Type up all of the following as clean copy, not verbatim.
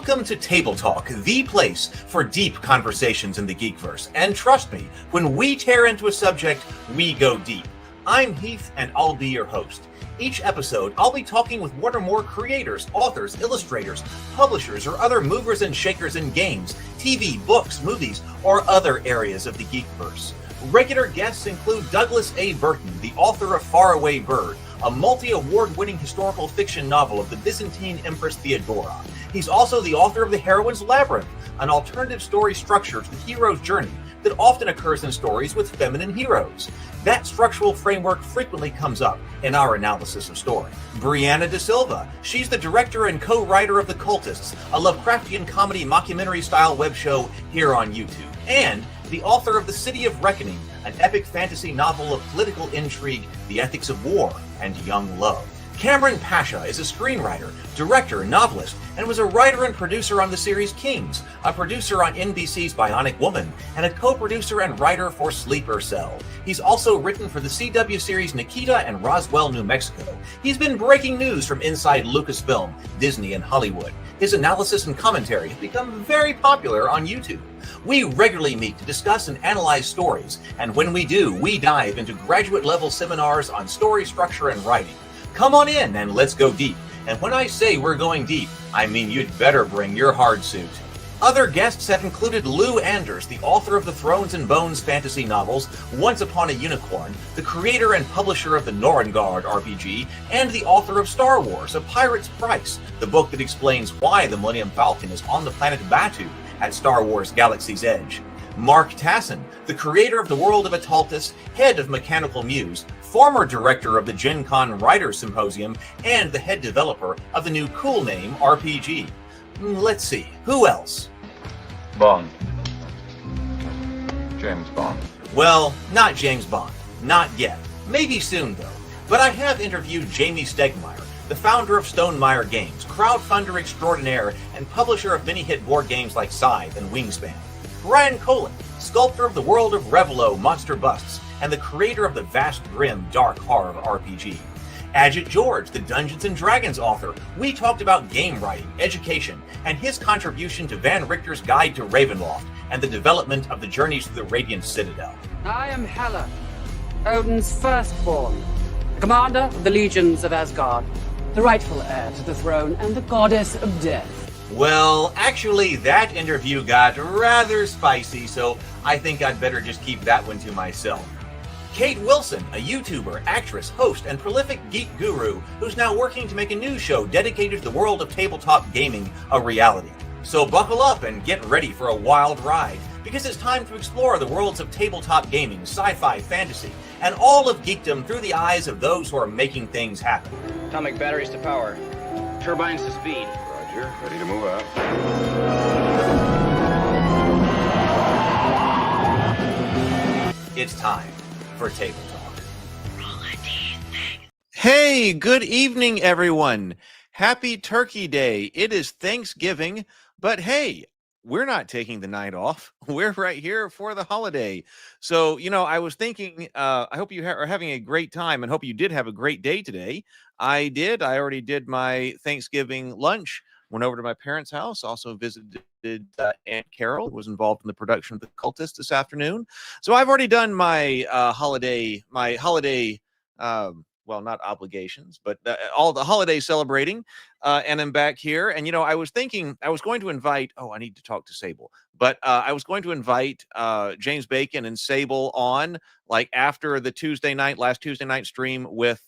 Welcome to Table Talk, the place for deep conversations in the Geekverse. And trust me, when we tear into a subject, we go deep. I'm Heath, and I'll be your host. Each episode, I'll be talking with one or more creators, authors, illustrators, publishers, or other movers and shakers in games, TV, books, movies, or other areas of the Geekverse. Regular guests include Douglas A. Burton, the author of Faraway Bird, a multi-award-winning historical fiction novel of the Byzantine Empress Theodora. He's also the author of The Heroine's Labyrinth, an alternative story structure to the hero's journey that often occurs in stories with feminine heroes. That structural framework frequently comes up in our analysis of story. Brianna De Silva, she's the director and co-writer of The Cultists, a Lovecraftian comedy mockumentary-style web show here on YouTube, and the author of The City of Reckoning, an epic fantasy novel of political intrigue, the ethics of war, and young love. Cameron Pasha is a screenwriter, director, novelist, and was a writer and producer on the series Kings, a producer on NBC's Bionic Woman, and a co-producer and writer for Sleeper Cell. He's also written for the CW series Nikita and Roswell, New Mexico. He's been breaking news from inside Lucasfilm, Disney, and Hollywood. His analysis and commentary have become very popular on YouTube. We regularly meet to discuss and analyze stories, and when we do, we dive into graduate-level seminars on story structure and writing. Come on in and let's go deep. And when I say we're going deep, I mean you'd better bring your hard suit. Other guests have included Lou Anders, the author of the Thrones and Bones fantasy novels, Once Upon a Unicorn, the creator and publisher of the Norengard RPG, and the author of Star Wars, A Pirate's Price, the book that explains why the Millennium Falcon is on the planet Batu at Star Wars Galaxy's Edge. Mark Tassin, the creator of the World of Ataltis, head of Mechanical Muse, former director of the Gen Con Writers Symposium, and the head developer of the new Cool Name RPG. Let's see, who else? Bond. James Bond. Well, not James Bond. Not yet. Maybe soon, though. But I have interviewed Jamie Stegmaier, the founder of Stonemaier Games, crowdfunder extraordinaire, and publisher of many hit board games like Scythe and Wingspan. Brian Colin, sculptor of the world of Revelo Monster Busts, and the creator of the vast, grim, dark horror RPG. Ajit George, the Dungeons & Dragons author. We talked about game writing, education, and his contribution to Van Richter's Guide to Ravenloft, and the development of the Journeys to the Radiant Citadel. I am Hela, Odin's firstborn, the commander of the legions of Asgard, the rightful heir to the throne, and the goddess of death. Well, actually, that interview got rather spicy, so I think I'd better just keep that one to myself. Kate Wilson, a YouTuber, actress, host, and prolific geek guru who's now working to make a new show dedicated to the world of tabletop gaming a reality. So buckle up and get ready for a wild ride, because it's time to explore the worlds of tabletop gaming, sci-fi, fantasy, and all of geekdom through the eyes of those who are making things happen. Atomic batteries to power. Turbines to speed. Roger. Ready to move out. It's time for Table Talk. Hey, good evening, everyone. Happy Turkey Day. It is Thanksgiving, but hey, we're not taking the night off. We're right here for the holiday. So, I was thinking, I hope you are having a great time and hope you did have a great day today. I did. I already did my Thanksgiving lunch, went over to my parents' house, also visited Aunt Carol, who was involved in the production of The Cultist this afternoon. So I've already done my holiday, well, not obligations, but all the holiday celebrating, and I'm back here. And, I was thinking I was going to invite, I need to talk to Sable, but I was going to invite James Bacon and Sable on, like after the last Tuesday night stream with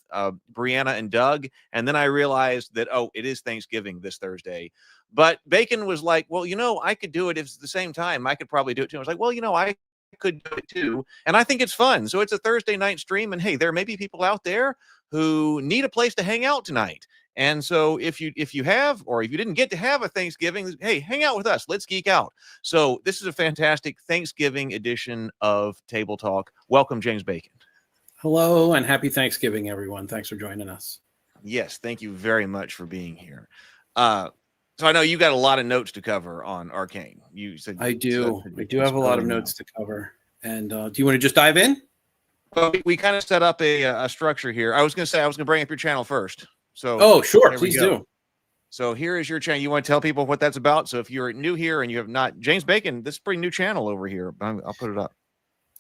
Brianna and Doug. And then I realized that, it is Thanksgiving this Thursday. But Bacon was like, well, I could do it if it's the same time. I could probably do it too. I was like, well, I could do it too. And I think it's fun. So it's a Thursday night stream. And hey, there may be people out there who need a place to hang out tonight. And so if you have, or if you didn't get to have a Thanksgiving, hey, hang out with us. Let's geek out. So this is a fantastic Thanksgiving edition of Table Talk. Welcome, James Bacon. Hello and happy Thanksgiving, everyone. Thanks for joining us. Yes, thank you very much for being here. So I know you got a lot of notes to cover on Arcane. You said I do. We do have a lot of notes to cover. And do you want to just dive in? Well, we kind of set up a structure here. I was going to bring up your channel first. So sure, please do. So here is your channel. You want to tell people what that's about? So if you're new here and you have not, James Bacon, this is a pretty new channel over here. I'll put it up.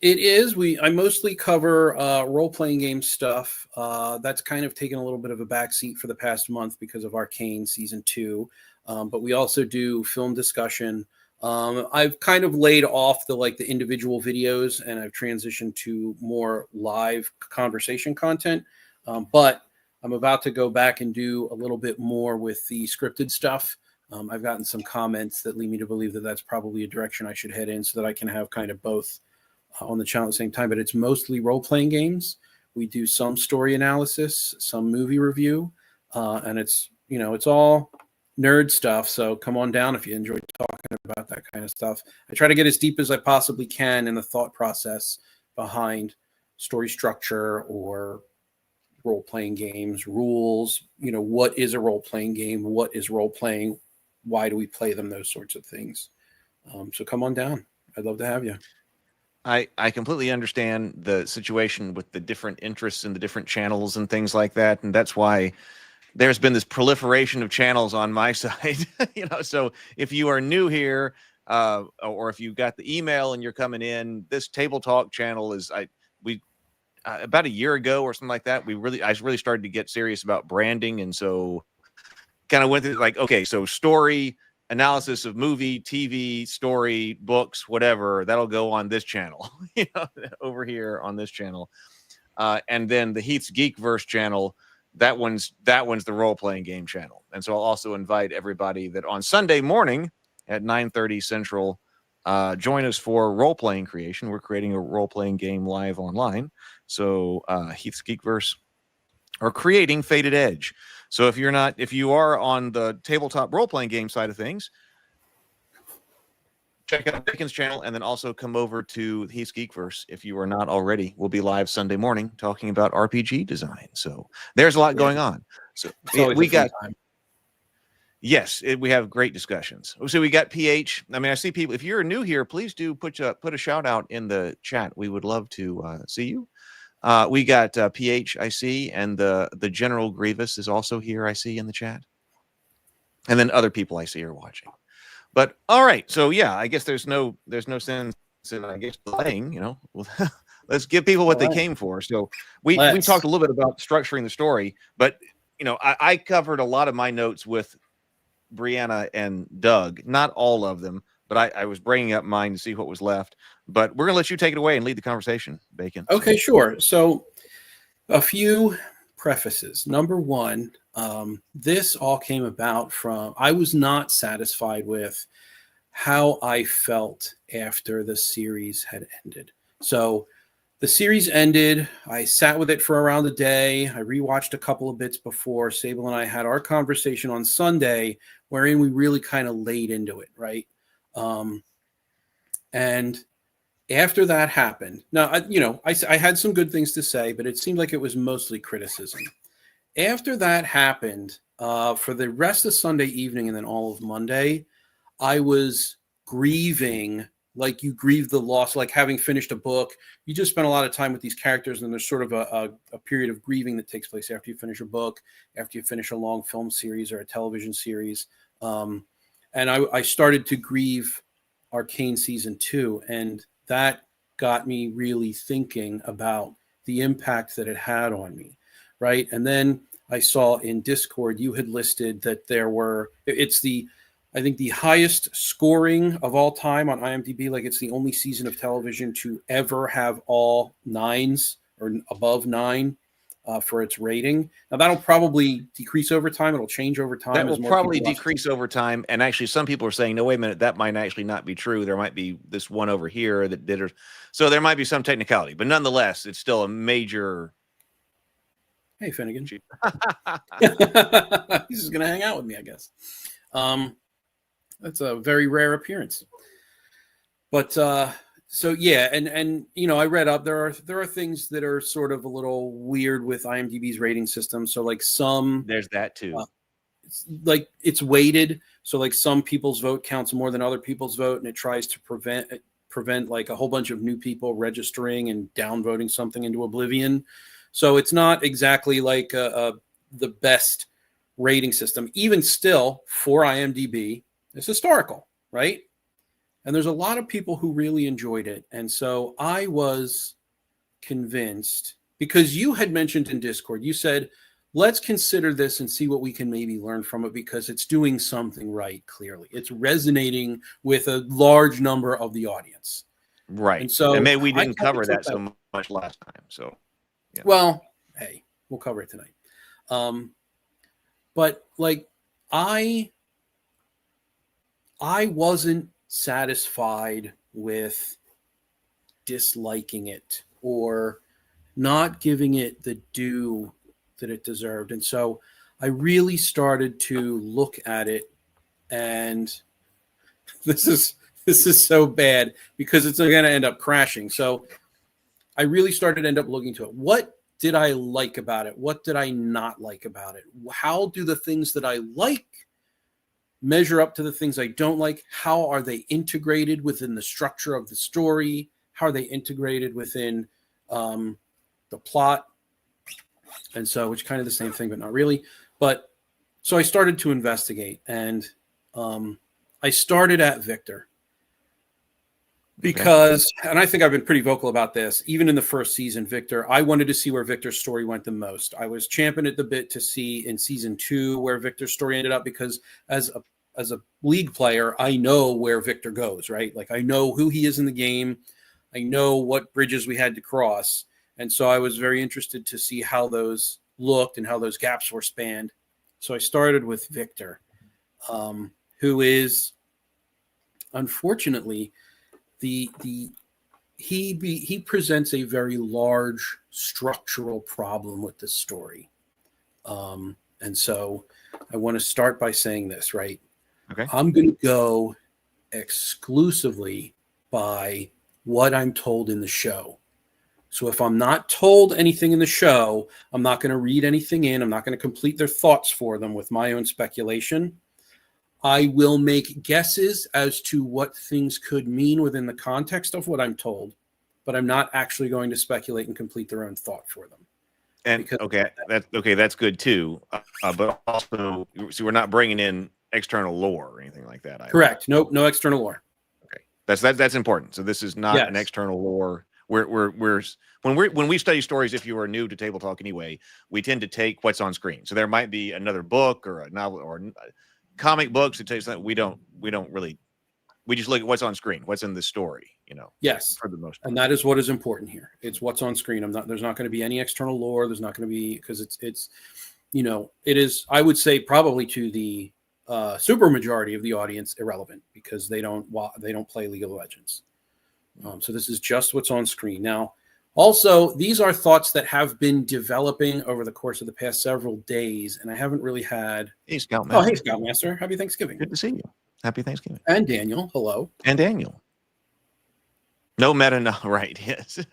It is. I mostly cover role-playing game stuff. That's kind of taken a little bit of a backseat for the past month because of Arcane Season 2. But we also do film discussion. I've kind of laid off the individual videos, and I've transitioned to more live conversation content. But I'm about to go back and do a little bit more with the scripted stuff. I've gotten some comments that lead me to believe that that's probably a direction I should head in so that I can have kind of both on the channel at the same time. But it's mostly role-playing games. We do some story analysis, some movie review, and it's all nerd stuff. So come on down if you enjoy talking about that kind of stuff. I try to get as deep as I possibly can in the thought process behind story structure or role-playing games, rules, what is a role-playing game? What is role-playing? Why do we play them? Those sorts of things. So come on down. I'd love to have you. I completely understand the situation with the different interests in the different channels and things like that. And that's why there's been this proliferation of channels on my side. So if you are new here, or if you got the email and you're coming in, this Table Talk channel is about a year ago or something like that. I really started to get serious about branding, and so kind of went through okay, so story analysis of movie, TV, story, books, whatever, that'll go on this channel, over here on this channel, and then the Heath's Geekverse channel. That one's the role-playing game channel, and so I'll also invite everybody that on Sunday morning at 9:30 Central. Join us for role-playing creation. We're creating a role-playing game live online. So Heath's Geekverse are creating Faded Edge. So if you are on the tabletop role-playing game side of things, check out Bacon's channel, and then also come over to Heath's Geekverse if you are not already. We'll be live Sunday morning talking about RPG design. So there's a lot going on. So we got time. Yes, we have great discussions. So we got PH. I mean, I see people. If you're new here, please do put a shout out in the chat. We would love to see you. We got PH, I see, and the General Grievous is also here, I see, in the chat. And then other people I see are watching. But all right, so yeah, I guess there's no sense in, I guess, delaying. Let's give people what they came for. So we talked a little bit about structuring the story, but I covered a lot of my notes with Brianna and Doug, not all of them, but I was bringing up mine to see what was left. But we're going to let you take it away and lead the conversation, Bacon. Okay, sure. So a few prefaces. Number one, this all came about from, I was not satisfied with how I felt after the series had ended. So the series ended. I sat with it for around a day. I rewatched a couple of bits before Sable and I had our conversation on Sunday, wherein we really kind of laid into it, right? And after that happened, now, I had some good things to say, but it seemed like it was mostly criticism. After that happened, for the rest of Sunday evening and then all of Monday, I was grieving like you grieve the loss, like having finished a book. You just spend a lot of time with these characters, and there's sort of a period of grieving that takes place after you finish a book, after you finish a long film series or a television series. And I started to grieve Arcane Season 2, and that got me really thinking about the impact that it had on me, right? And then I saw in Discord you had listed that I think the highest scoring of all time on IMDb. Like, it's the only season of television to ever have all 9s or above 9 for its rating. Now, that'll probably decrease over time. It'll change over time. That will probably decrease over time. And actually, some people are saying, no, wait a minute, that might actually not be true. There might be this one over here that did it. So there might be some technicality. But nonetheless, it's still a major... Hey, Finnegan. He's just going to hang out with me, I guess. That's a very rare appearance. But so yeah, and I read up there are things that are sort of a little weird with IMDb's rating system. So like there's that too. It's weighted. So like some people's vote counts more than other people's vote, and it tries to prevent like a whole bunch of new people registering and downvoting something into oblivion. So it's not exactly like the best rating system, even still for IMDb, is historical, right? And there's a lot of people who really enjoyed it. And so I was convinced, because you had mentioned in Discord, you said, let's consider this and see what we can maybe learn from it, because it's doing something right, clearly. It's resonating with a large number of the audience. Right. And so maybe we didn't cover that so much last time. So, yeah. Well, hey, we'll cover it tonight. But like, I wasn't satisfied with disliking it or not giving it the due that it deserved. And so I really started to look at it, and this is so bad because it's going to end up crashing. So I really started to end up looking to it. What did I like about it? What did I not like about it? How do the things that I like measure up to the things I don't like? How are they integrated within the structure of the story? How are they integrated within the plot? And so, which kind of the same thing, but not really. But so I started to investigate, and I started at Victor. Because, and I think I've been pretty vocal about this, even in the first season, Victor, I wanted to see where Victor's story went the most. I was champing at the bit to see in season 2 where Victor's story ended up, because as a league player, I know where Victor goes, right? Like, I know who he is in the game. I know what bridges we had to cross. And so I was very interested to see how those looked and how those gaps were spanned. So I started with Victor, who is, unfortunately, he presents a very large structural problem with this story. And so I want to start by saying this, right? Okay. I'm going to go exclusively by what I'm told in the show. So if I'm not told anything in the show, I'm not going to read anything in. I'm not going to complete their thoughts for them with my own speculation. I will make guesses as to what things could mean within the context of what I'm told, but I'm not actually going to speculate and complete their own thought for them. And that's good too. But also, so we're not bringing in external lore or anything like that. Correct. No external lore. Okay, that's important. So this is not an external lore. When we study stories, if you are new to Table Talk anyway, we tend to take what's on screen. So there might be another book or a novel or comic books that tell you something. We don't really. We just look at what's on screen, what's in the story. Yes, for the most part. And that is what is important here. It's what's on screen. There's not going to be any external lore. There's not going to be, because it's it is. I would say probably to the super majority of the audience irrelevant, because they don't play League of Legends. So this is just what's on screen. Now, also, these are thoughts that have been developing over the course of the past several days, and I haven't really had. Hey, Scoutmaster. Oh, hey, Scoutmaster. Happy Thanksgiving. Good to see you. Happy Thanksgiving. And Daniel. Hello. And Daniel. No right. Yes.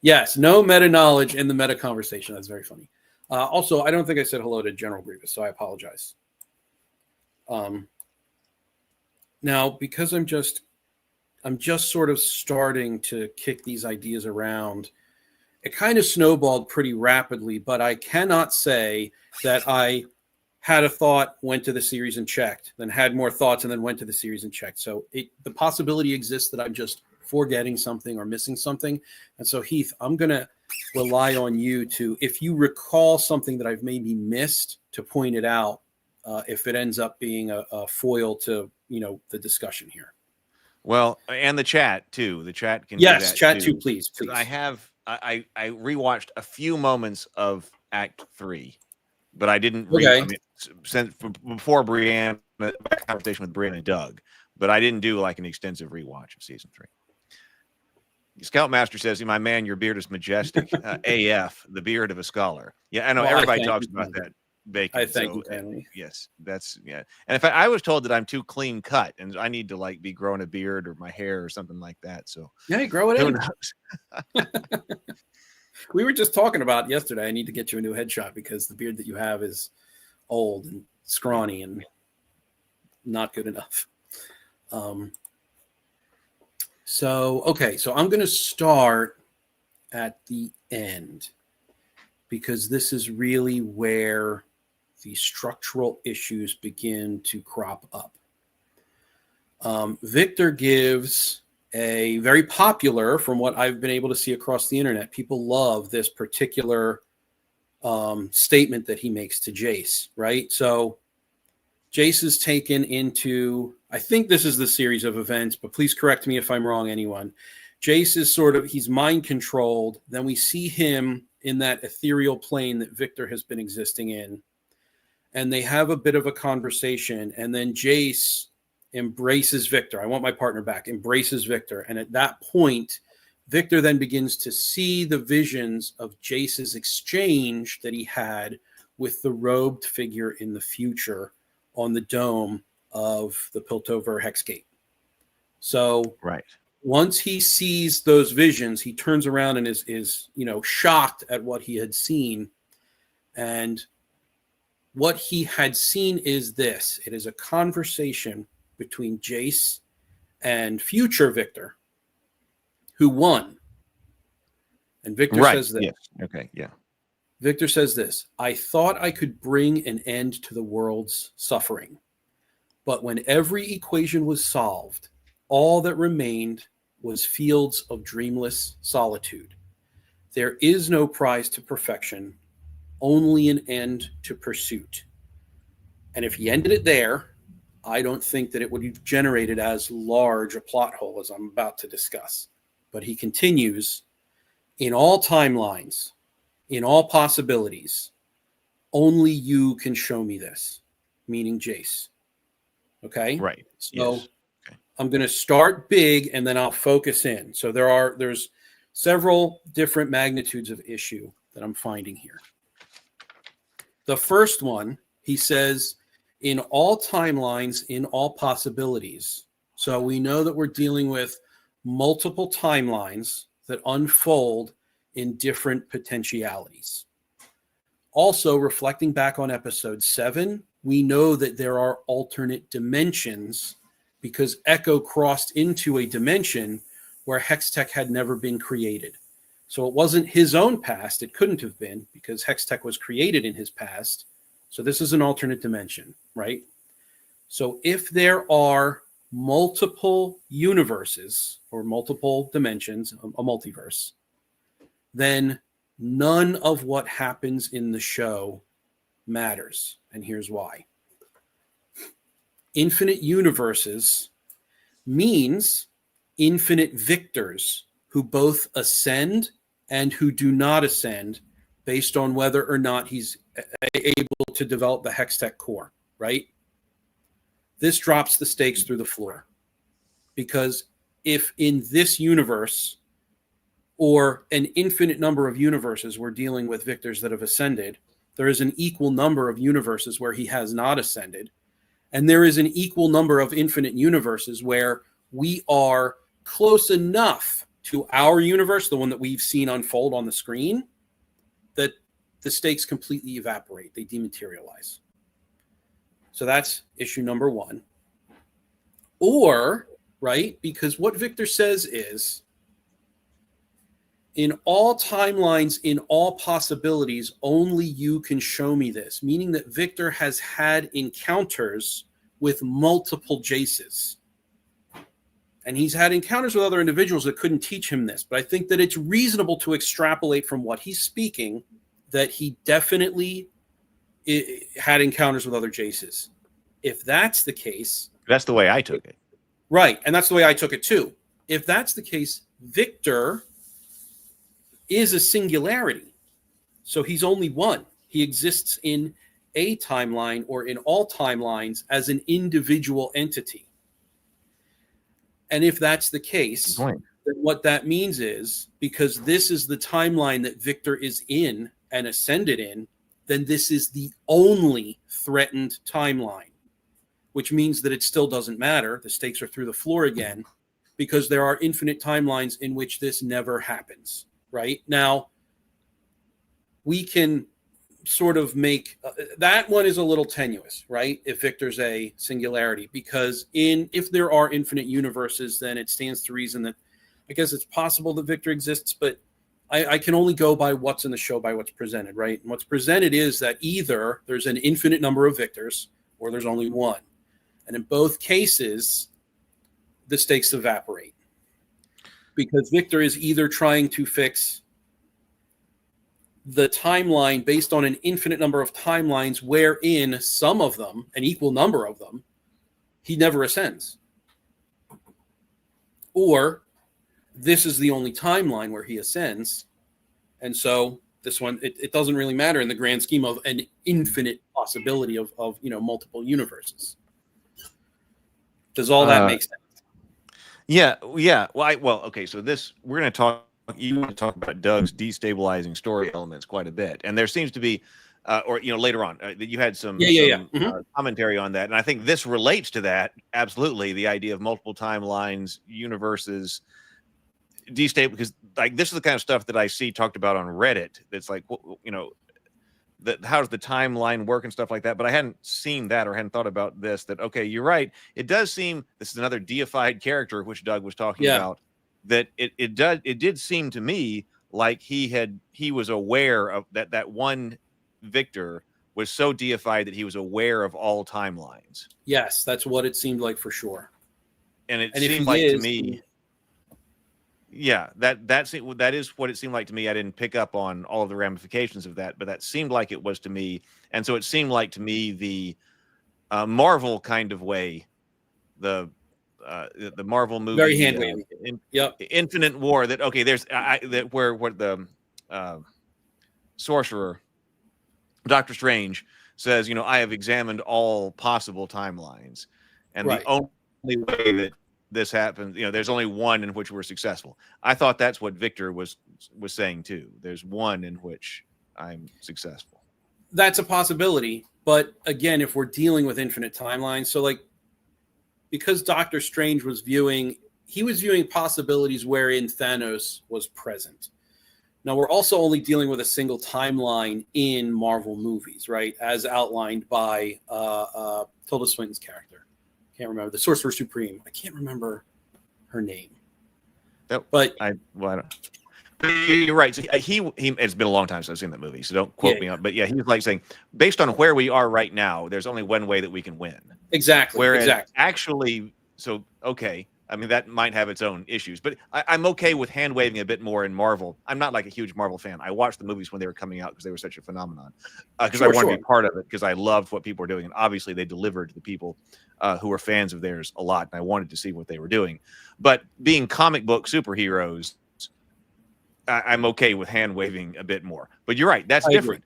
Yes, no meta knowledge in the meta conversation. That's very funny. Also, I don't think I said hello to General Grievous, so I apologize. Now, because I'm just sort of starting to kick these ideas around, it kind of snowballed pretty rapidly, but I cannot say that I had a thought, went to the series and checked, then had more thoughts and then went to the series and checked. So the possibility exists that I'm just forgetting something or missing something. And so, Heath, I'm going to rely on you to, if you recall something that I've maybe missed, to point it out, if it ends up being a foil to, the discussion here. Well, and the chat too. The chat can. Yes, do that chat too, please. I rewatched a few moments of Act 3, but I didn't since before Brianne, my conversation with Brianne and Doug, but I didn't do like an extensive rewatch of season 3. Scoutmaster says, "My man, your beard is majestic. AF, the beard of a scholar." Yeah, I know everybody talks about that. Bacon. I thank you, family. Yes, that's And in fact, I was told that I'm too clean cut, and I need to be growing a beard or my hair or something like that. So yeah, grow it in. We were just talking about yesterday. I need to get you a new headshot because the beard that you have is old and scrawny and not good enough. So I'm going to start at the end, because this is really where the structural issues begin to crop up. Victor gives a very popular, from what I've been able to see across the internet, people love this particular statement that he makes to Jace, right? So Jace is taken into, I think this is the series of events, but please correct me if I'm wrong, anyone. Jace is he's mind controlled. Then we see him in that ethereal plane that Victor has been existing in. And they have a bit of a conversation. And then Jace embraces Victor. I want my partner back. Embraces Victor. And at that point, Victor then begins to see the visions of Jace's exchange that he had with the robed figure in the future on the dome of the Piltover Hexgate. So right. Once he sees those visions, he turns around and is shocked at what he had seen. And what he had seen is this. It is a conversation between Jace and future Victor, who won. And Victor says this. Yes. Okay. Yeah. Victor says this: I thought I could bring an end to the world's suffering. But when every equation was solved, all that remained was fields of dreamless solitude. There is no prize to perfection, only an end to pursuit. And if he ended it there, I don't think that it would have generated as large a plot hole as I'm about to discuss. But he continues, in all timelines, in all possibilities, only you can show me this, meaning Jace. Okay? Right. So yes. Okay. I'm going to start big and then I'll focus in. So there's several different magnitudes of issue that I'm finding here. The first one, he says, in all timelines, in all possibilities. So we know that we're dealing with multiple timelines that unfold in different potentialities. Also, reflecting back on episode 7, we know that there are alternate dimensions because Echo crossed into a dimension where Hextech had never been created. So it wasn't his own past. It couldn't have been because Hextech was created in his past. So this is an alternate dimension, right? So if there are multiple universes or multiple dimensions, a multiverse, then none of what happens in the show matters. And here's why. Infinite universes means infinite victors who both ascend and who do not ascend based on whether or not he's able to develop the Hextech core, right? This drops the stakes through the floor. Because if in this universe or an infinite number of universes we're dealing with victors that have ascended, there is an equal number of universes where he has not ascended. And there is an equal number of infinite universes where we are close enough to our universe, the one that we've seen unfold on the screen, that the stakes completely evaporate. They dematerialize. So that's issue number one. Or, right, because what Victor says is, in all timelines, in all possibilities, only you can show me this, meaning that Victor has had encounters with multiple Jaces. And he's had encounters with other individuals that couldn't teach him this. But I think that it's reasonable to extrapolate from what he's speaking that he definitely had encounters with other Jaces. If that's the case... That's the way I took it. Right, and that's the way I took it too. If that's the case, Victor is a singularity. So he's only one. He exists in a timeline or in all timelines as an individual entity. And if that's the case, then what that means is, because this is the timeline that Victor is in and ascended in, then this is the only threatened timeline, which means that it still doesn't matter. The stakes are through the floor again, because there are infinite timelines in which this never happens, right? Now, we can sort of make that one is a little tenuous, right? If Victor's a singularity, because if there are infinite universes, then it stands to reason that I guess it's possible that Victor exists, but I can only go by what's in the show, by what's presented, right? And what's presented is that either there's an infinite number of victors or there's only one. And in both cases, the stakes evaporate. Because Victor is either trying to fix the timeline based on an infinite number of timelines wherein some of them, an equal number of them, he never ascends. Or this is the only timeline where he ascends. And so this one, it doesn't really matter in the grand scheme of an infinite possibility of multiple universes. Does all that make sense? Yeah. Well, okay. So we're going to talk. You want to talk about Doug's destabilizing story elements quite a bit, and there seems to be, later on, that you had some commentary on that, and I think this relates to that absolutely. The idea of multiple timelines, universes, destabilize, because like this is the kind of stuff that I see talked about on Reddit. That's like, how does the timeline work and stuff like that? But I hadn't seen that or hadn't thought about this. That okay, you're right. It does seem this is another deified character, which Doug was talking about. That it did seem to me like he was aware of that one Victor was so deified that he was aware of all timelines. Yes, that's what it seemed like for sure. And it seemed like to me, that is what it seemed like to me. I didn't pick up on all of the ramifications of that, but that seemed like it was to me. And so it seemed like to me the Marvel kind of way, the Marvel movie, very hand-wavy. Infinite War. That okay, there's where the sorcerer, Doctor Strange, says, I have examined all possible timelines, and the only way that this happens, there's only one in which we're successful. I thought that's what Victor was saying too. There's one in which I'm successful. That's a possibility, but again, if we're dealing with infinite timelines, so like, because Doctor Strange was viewing possibilities wherein Thanos was present. Now, we're also only dealing with a single timeline in Marvel movies, right? As outlined by Tilda Swinton's character. Can't remember. The Sorcerer Supreme. I can't remember her name. But I don't. You're right. So he it's been a long time since I've seen that movie, so don't quote me on. But yeah, he was like saying, based on where we are right now, there's only one way that we can win. Exactly. Whereas actually, so okay, I mean that might have its own issues, but I'm okay with hand waving a bit more in Marvel. I'm not like a huge Marvel fan. I watched the movies when they were coming out because they were such a phenomenon. Because I wanted to be part of it because I loved what people were doing, and obviously they delivered to the people who were fans of theirs a lot, and I wanted to see what they were doing. But being comic book superheroes, I'm okay with hand waving a bit more. But you're right, that's different.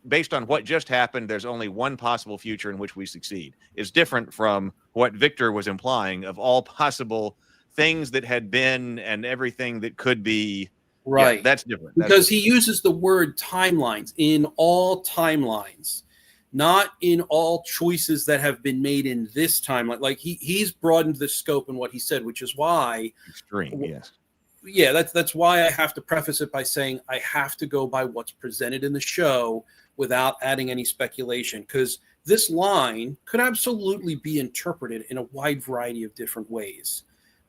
Based on what just happened, there's only one possible future in which we succeed. It's different from what Victor was implying of all possible things that had been and everything that could be. Right. Yeah, that's different. Because he uses the word timelines, in all timelines, not in all choices that have been made in this timeline. Like he's broadened the scope in what he said, which is why. Extreme, yes. Yeah, that's why I have to preface it by saying I have to go by what's presented in the show without adding any speculation, because this line could absolutely be interpreted in a wide variety of different ways.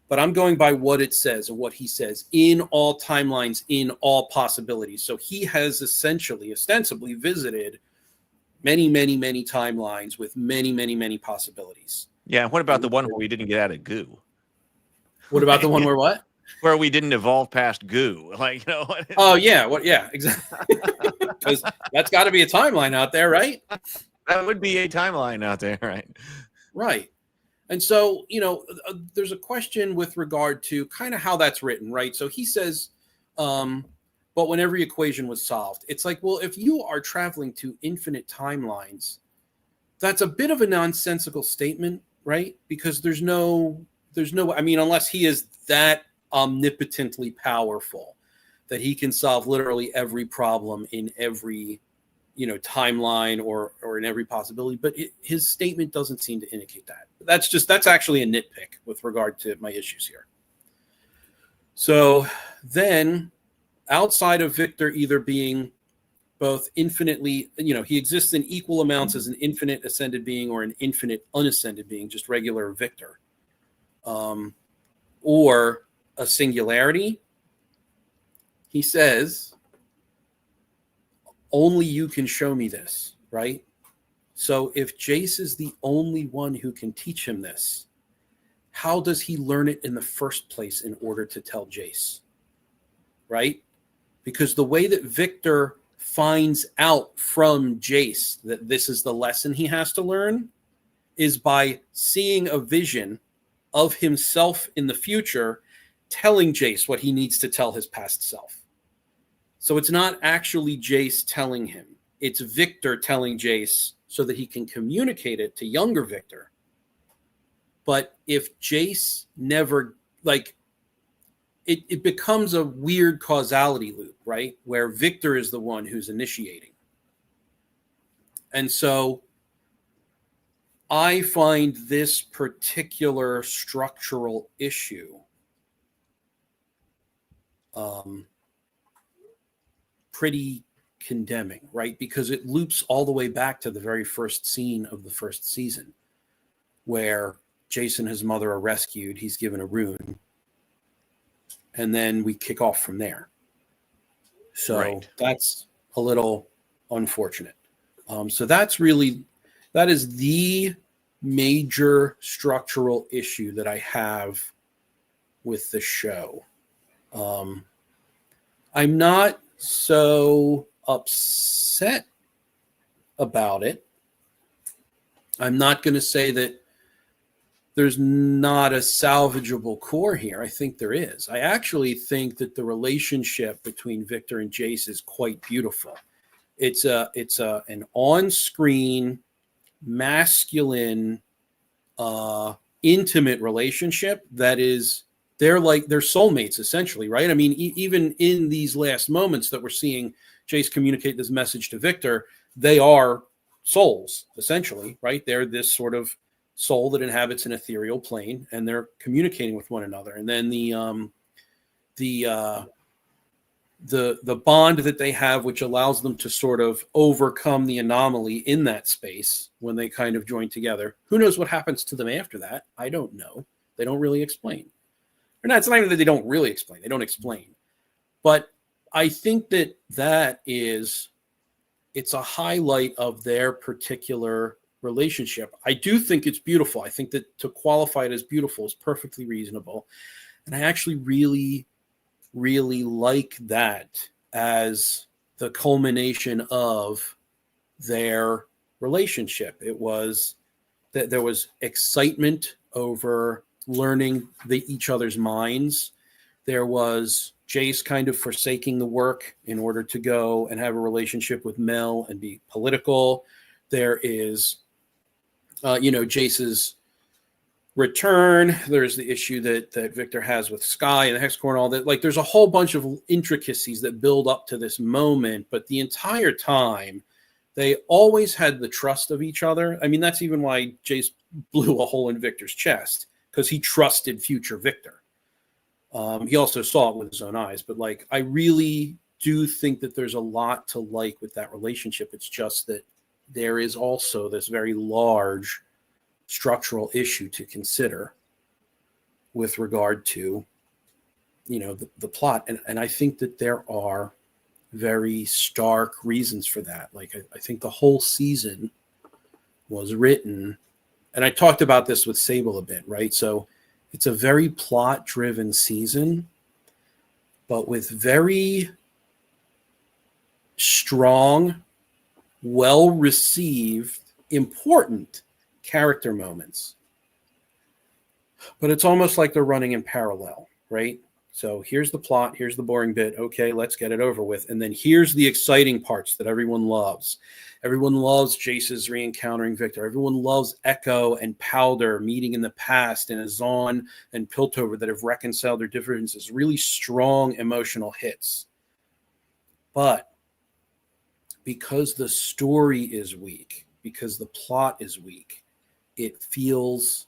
But I'm going by what it says and what he says in all timelines, in all possibilities. So he has ostensibly visited many, many, many timelines with many, many, many possibilities. Yeah, and what about the one where we didn't get out of goo? What about the one where what? Where we didn't evolve past goo, like Oh yeah, exactly. Because that's got to be a timeline out there, right? That would be a timeline out there, right? Right. And so there's a question with regard to kind of how that's written, right? So he says, but when every equation was solved, it's like, well, if you are traveling to infinite timelines, that's a bit of a nonsensical statement, right? Because there's no. I mean, unless he is that omnipotently powerful that he can solve literally every problem in every timeline or in every possibility, but his statement doesn't seem to indicate that. That's actually a nitpick with regard to my issues here. So then, outside of Victor either being both infinitely, he exists in equal amounts as an infinite ascended being or an infinite unascended being, just regular Victor, or a singularity, he says, only you can show me this, right? So if Jace is the only one who can teach him this, how does he learn it in the first place in order to tell Jace? Right? Because the way that Victor finds out from Jace that this is the lesson he has to learn is by seeing a vision of himself in the future telling Jace what he needs to tell his past self. So it's not actually Jace telling him. It's Victor telling Jace so that he can communicate it to younger Victor. But if Jace never, like, it becomes a weird causality loop, right? Where Victor is the one who's initiating. And so I find this particular structural issue pretty condemning, right? Because it loops all the way back to the very first scene of the first season, where Jace and his mother are rescued. He's given a rune. And then we kick off from there. So that's a little unfortunate. So that is the major structural issue that I have with the show. I'm not so upset about it. I'm not going to say that there's not a salvageable core here. I think there is. I actually think that the relationship between Victor and Jace is quite beautiful. It's an on-screen, masculine, intimate relationship that is, they're soulmates essentially, right? I mean, even in these last moments that we're seeing Jace communicate this message to Victor, they are souls essentially, right? They're this sort of soul that inhabits an ethereal plane, and they're communicating with one another. And then the bond that they have, which allows them to sort of overcome the anomaly in that space when they kind of join together. Who knows what happens to them after that? I don't know. They don't really explain. Or not, it's not even that they don't really explain. They don't explain. But I think that it's a highlight of their particular relationship. I do think it's beautiful. I think that to qualify it as beautiful is perfectly reasonable. And I actually really, really like that as the culmination of their relationship. It was that there was excitement over learning each other's minds. There was Jace kind of forsaking the work in order to go and have a relationship with Mel and be political. There is Jace's return. There's the issue that Victor has with Sky and the Hexcore and all that. Like, there's a whole bunch of intricacies that build up to this moment, but the entire time they always had the trust of each other. I mean, that's even why Jace blew a hole in Victor's chest, because he trusted future Victor. He also saw it with his own eyes, but like, I really do think that there's a lot to like with that relationship. It's just that there is also this very large structural issue to consider with regard to, the plot. And I think that there are very stark reasons for that. Like, I think the whole season was written, and I talked about this with Sable a bit, right? So it's a very plot-driven season, but with very strong, well-received, important character moments. But it's almost like they're running in parallel, right? So here's the plot, here's the boring bit. Okay, let's get it over with. And then here's the exciting parts that everyone loves. Everyone loves Jace's re-encountering Victor. Everyone loves Echo and Powder meeting in the past, and Azan and Piltover that have reconciled their differences. Really strong emotional hits. But because the story is weak, because the plot is weak, it feels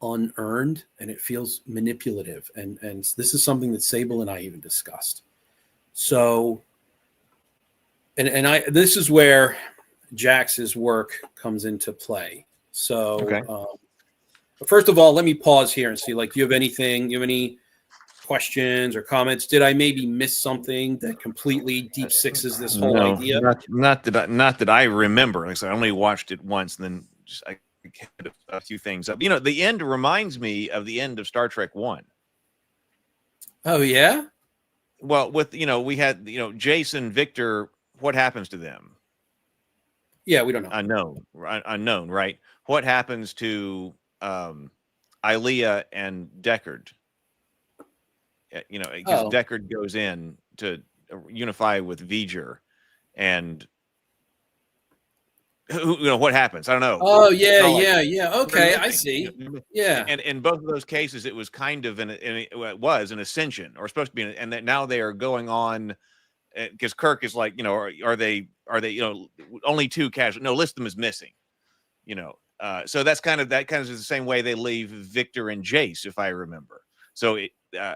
unearned and it feels manipulative. And this is something that Sable and I even discussed. So, and this is where Jax's work comes into play. So, okay. First of all, let me pause here and see, like, do you have any questions or comments? Did I maybe miss something that completely deep sixes this whole idea? Not that I remember. Like I said, I only watched it once, and then I had a few things up. The end reminds me of the end of Star Trek 1. Oh yeah. Well, we had Jason, Victor. What happens to them? Yeah, we don't know. Unknown, right? What happens to Ilea and Deckard? Because Deckard goes in to unify with V'ger, and what happens? I don't know. Oh yeah. Okay, I see. Yeah, and in both of those cases, it was kind of it was an ascension, or supposed to be, and that now they are going on. Because Kirk is like, are they only 2 casual? No, list them as missing. So that's kind of the same way they leave Victor and Jace, if I remember. So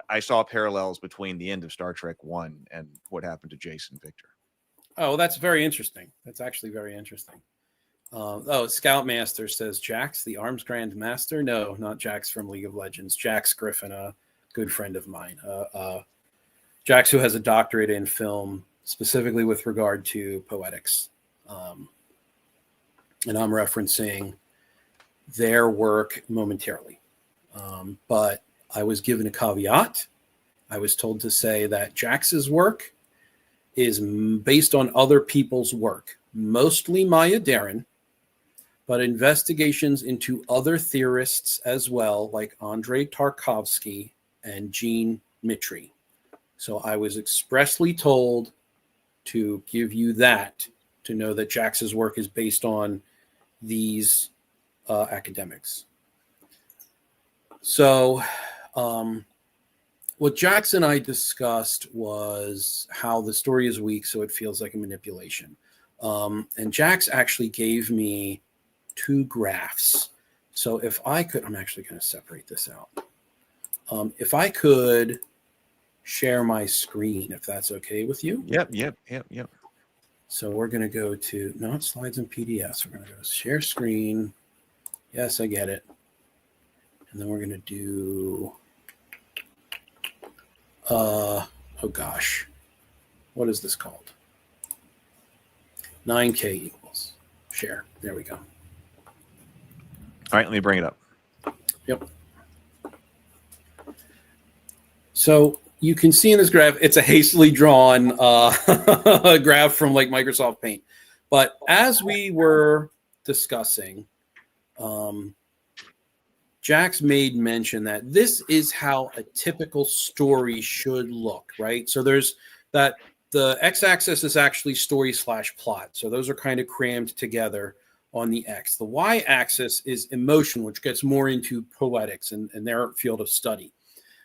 I saw parallels between the end of Star Trek 1 and what happened to Jace and Victor. Oh, well, that's very interesting. That's actually very interesting. Scoutmaster says Jax, the Arms Grand Master. No, not Jax from League of Legends. Jax Griffin, a good friend of mine. Jax, who has a doctorate in film, specifically with regard to poetics. And I'm referencing their work momentarily. But I was given a caveat. I was told to say that Jax's work is based on other people's work, mostly Maya Deren, but investigations into other theorists as well, like Andrei Tarkovsky and Jean Mitry. So I was expressly told to give you that, to know that Jax's work is based on these academics. So what Jax and I discussed was how the story is weak, so it feels like a manipulation. And Jax actually gave me 2 graphs. So if I could, I'm actually going to separate this out. If I could share my screen, if that's okay with you. Yep. So we're going to go to not slides and PDFs. We're going to go share screen. Yes, I get it. And then we're going to do, oh gosh, what is this called? 9K equals share. There we go. All right, let me bring it up. Yep. So you can see in this graph, it's a hastily drawn graph from like Microsoft Paint. But as we were discussing, Jax made mention that this is how a typical story should look, right? So there's that the x-axis is actually story/plot. So those are kind of crammed together on the x. The y-axis is emotion, which gets more into poetics and their field of study.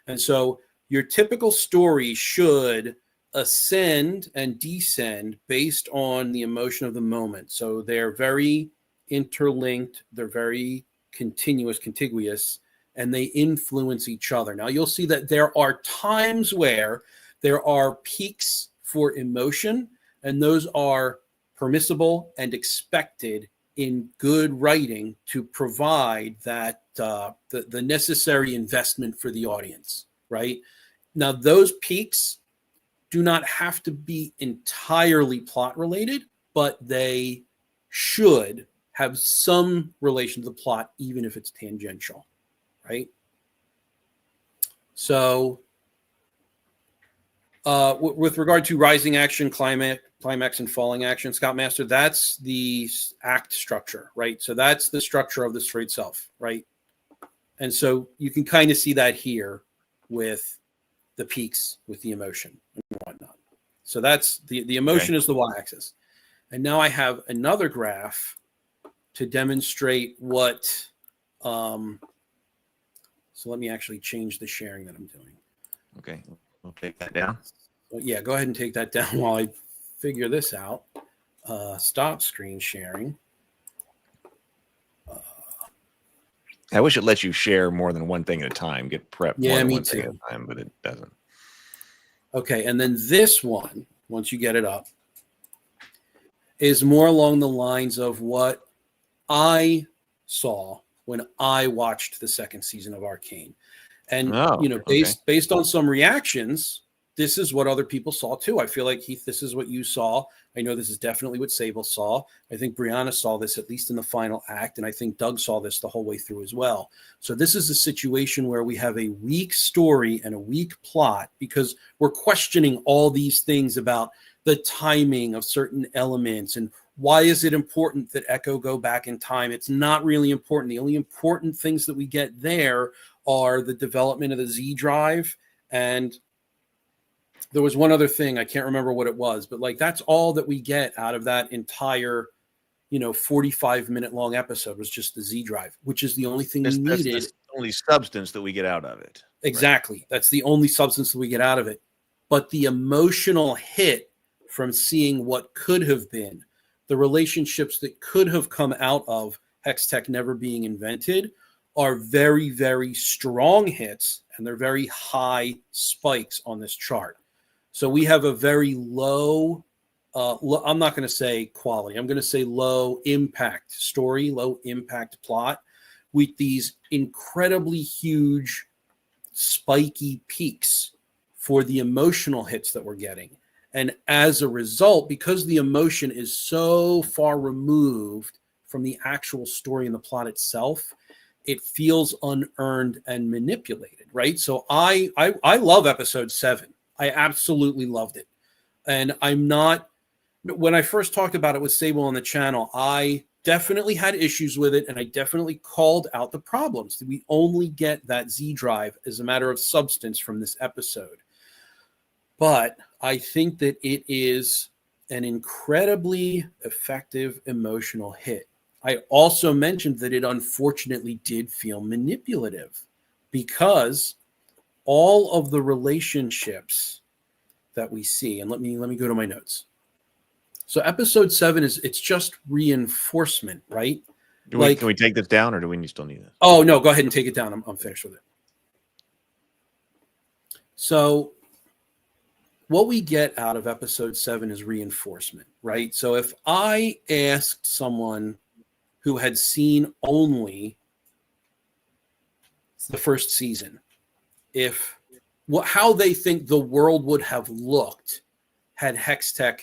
And so your typical story should ascend and descend based on the emotion of the moment. So they're very interlinked, they're very contiguous, and they influence each other. Now you'll see that there are times where there are peaks for emotion, and those are permissible and expected in good writing to provide that the necessary investment for the audience, right? Now, those peaks do not have to be entirely plot related, but they should have some relation to the plot, even if it's tangential, right? So with regard to rising action, climax, and falling action, Scoutmaster, that's the act structure, right? So that's the structure of the story itself, right? And so you can kind of see that here with the peaks, with the emotion and whatnot. So that's the emotion is the y-axis. And now I have another graph to demonstrate what, so let me actually change the sharing that I'm doing. Okay, we'll take that down. So yeah, go ahead and take that down while I figure this out. Stop screen sharing. I wish it lets you share more than one thing at a time, get prepped more than one thing at a time, but it doesn't. Okay, and then this one, once you get it up, is more along the lines of what I saw when I watched the second season of Arcane. And okay. based on some reactions, this is what other people saw too. I feel like, Heath, this is what you saw. I know this is definitely what Sable saw. I think Brianna saw this at least in the final act, and I think Doug saw this the whole way through as well. So this is a situation where we have a weak story and a weak plot because we're questioning all these things about the timing of certain elements and why is it important that Echo go back in time? It's not really important. The only important things that we get there are the development of the Z drive, and there was one other thing, I can't remember what it was, but like that's all that we get out of that entire 45-minute long episode was just the Z drive, which is the only thing we needed. That's the only substance that we get out of it. Exactly. Right. That's the only substance that we get out of it. But the emotional hit from seeing what could have been, the relationships that could have come out of Hextech never being invented are very, very strong hits, and they're very high spikes on this chart. So we have a very low, I'm not going to say quality, I'm going to say low impact story, low impact plot with these incredibly huge spiky peaks for the emotional hits that we're getting. And as a result, because the emotion is so far removed from the actual story and the plot itself, it feels unearned and manipulated, right? So I love episode 7. I absolutely loved it. And when I first talked about it with Sable on the channel, I definitely had issues with it, and I definitely called out the problems. We only get that Z drive as a matter of substance from this episode. But I think that it is an incredibly effective emotional hit. I also mentioned that it unfortunately did feel manipulative because all of the relationships that we see, and let me go to my notes. So episode 7 it's just reinforcement, right? Can we take this down, or do we still need this? Oh no, go ahead and take it down. I'm finished with it. So what we get out of episode 7 is reinforcement, right? So if I asked someone who had seen only the first season, how they think the world would have looked had Hextech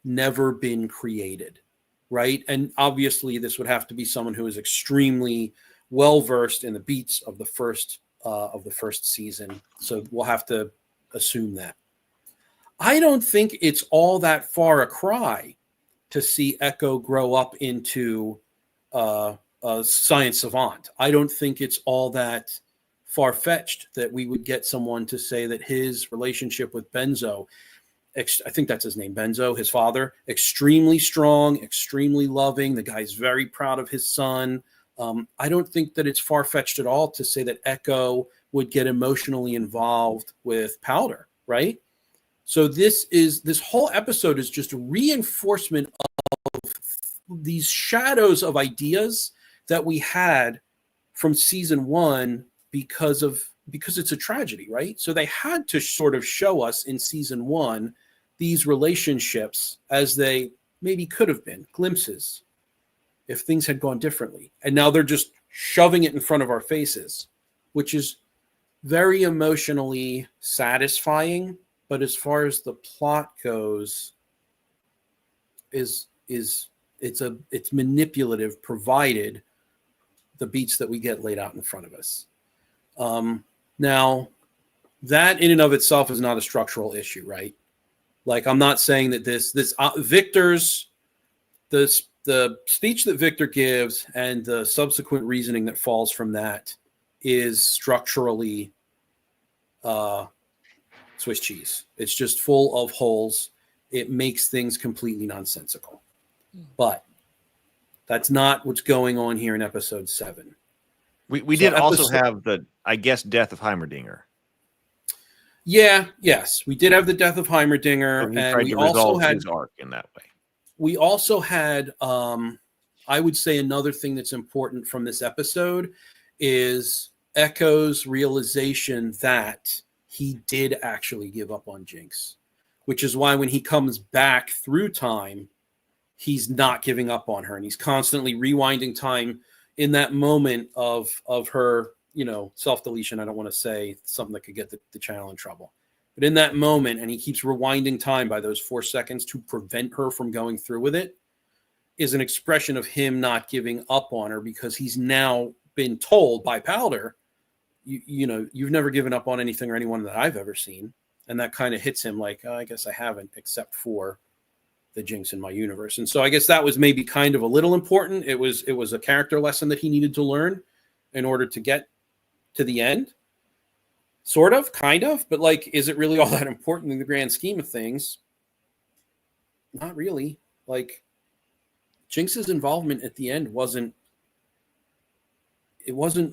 never been created, right? And obviously this would have to be someone who is extremely well-versed in the beats of the first season. So we'll have to assume that. I don't think it's all that far a cry to see Echo grow up into a science savant. I don't think it's all that far-fetched that we would get someone to say that his relationship with Benzo, I think that's his name, Benzo, his father, extremely strong, extremely loving. The guy's very proud of his son. I don't think that it's far-fetched at all to say that Echo would get emotionally involved with Powder, right? So this whole episode is just a reinforcement of these shadows of ideas that we had from season 1 because it's a tragedy, right? So they had to sort of show us in season 1 these relationships as they maybe could have been, glimpses, if things had gone differently. And now they're just shoving it in front of our faces, which is very emotionally satisfying. But as far as the plot goes, it's manipulative, provided the beats that we get laid out in front of us. Now, that in and of itself is not a structural issue, right? Like, I'm not saying that Victor's the speech that Victor gives and the subsequent reasoning that falls from that is structurally Swiss cheese. It's just full of holes. It makes things completely nonsensical. But that's not what's going on here in episode 7. We did also have the, I guess, death of Heimerdinger. Yeah, yes. We did have the death of Heimerdinger. And we also had his arc in that way. We also had, I would say, another thing that's important from this episode is Echo's realization that he did actually give up on Jinx, which is why when he comes back through time, he's not giving up on her. And he's constantly rewinding time in that moment of her self-deletion. I don't want to say something that could get the channel in trouble. But in that moment, and he keeps rewinding time by those 4 seconds to prevent her from going through with it, is an expression of him not giving up on her, because he's now been told by Powder, you've never given up on anything or anyone that I've ever seen. And that kind of hits him like, I guess I haven't, except for the Jinx in my universe. And so I guess that was maybe kind of a little important. It was a character lesson that he needed to learn in order to get to the end. Sort of, kind of, but like, is it really all that important in the grand scheme of things? Not really. Like, Jinx's involvement at the end wasn't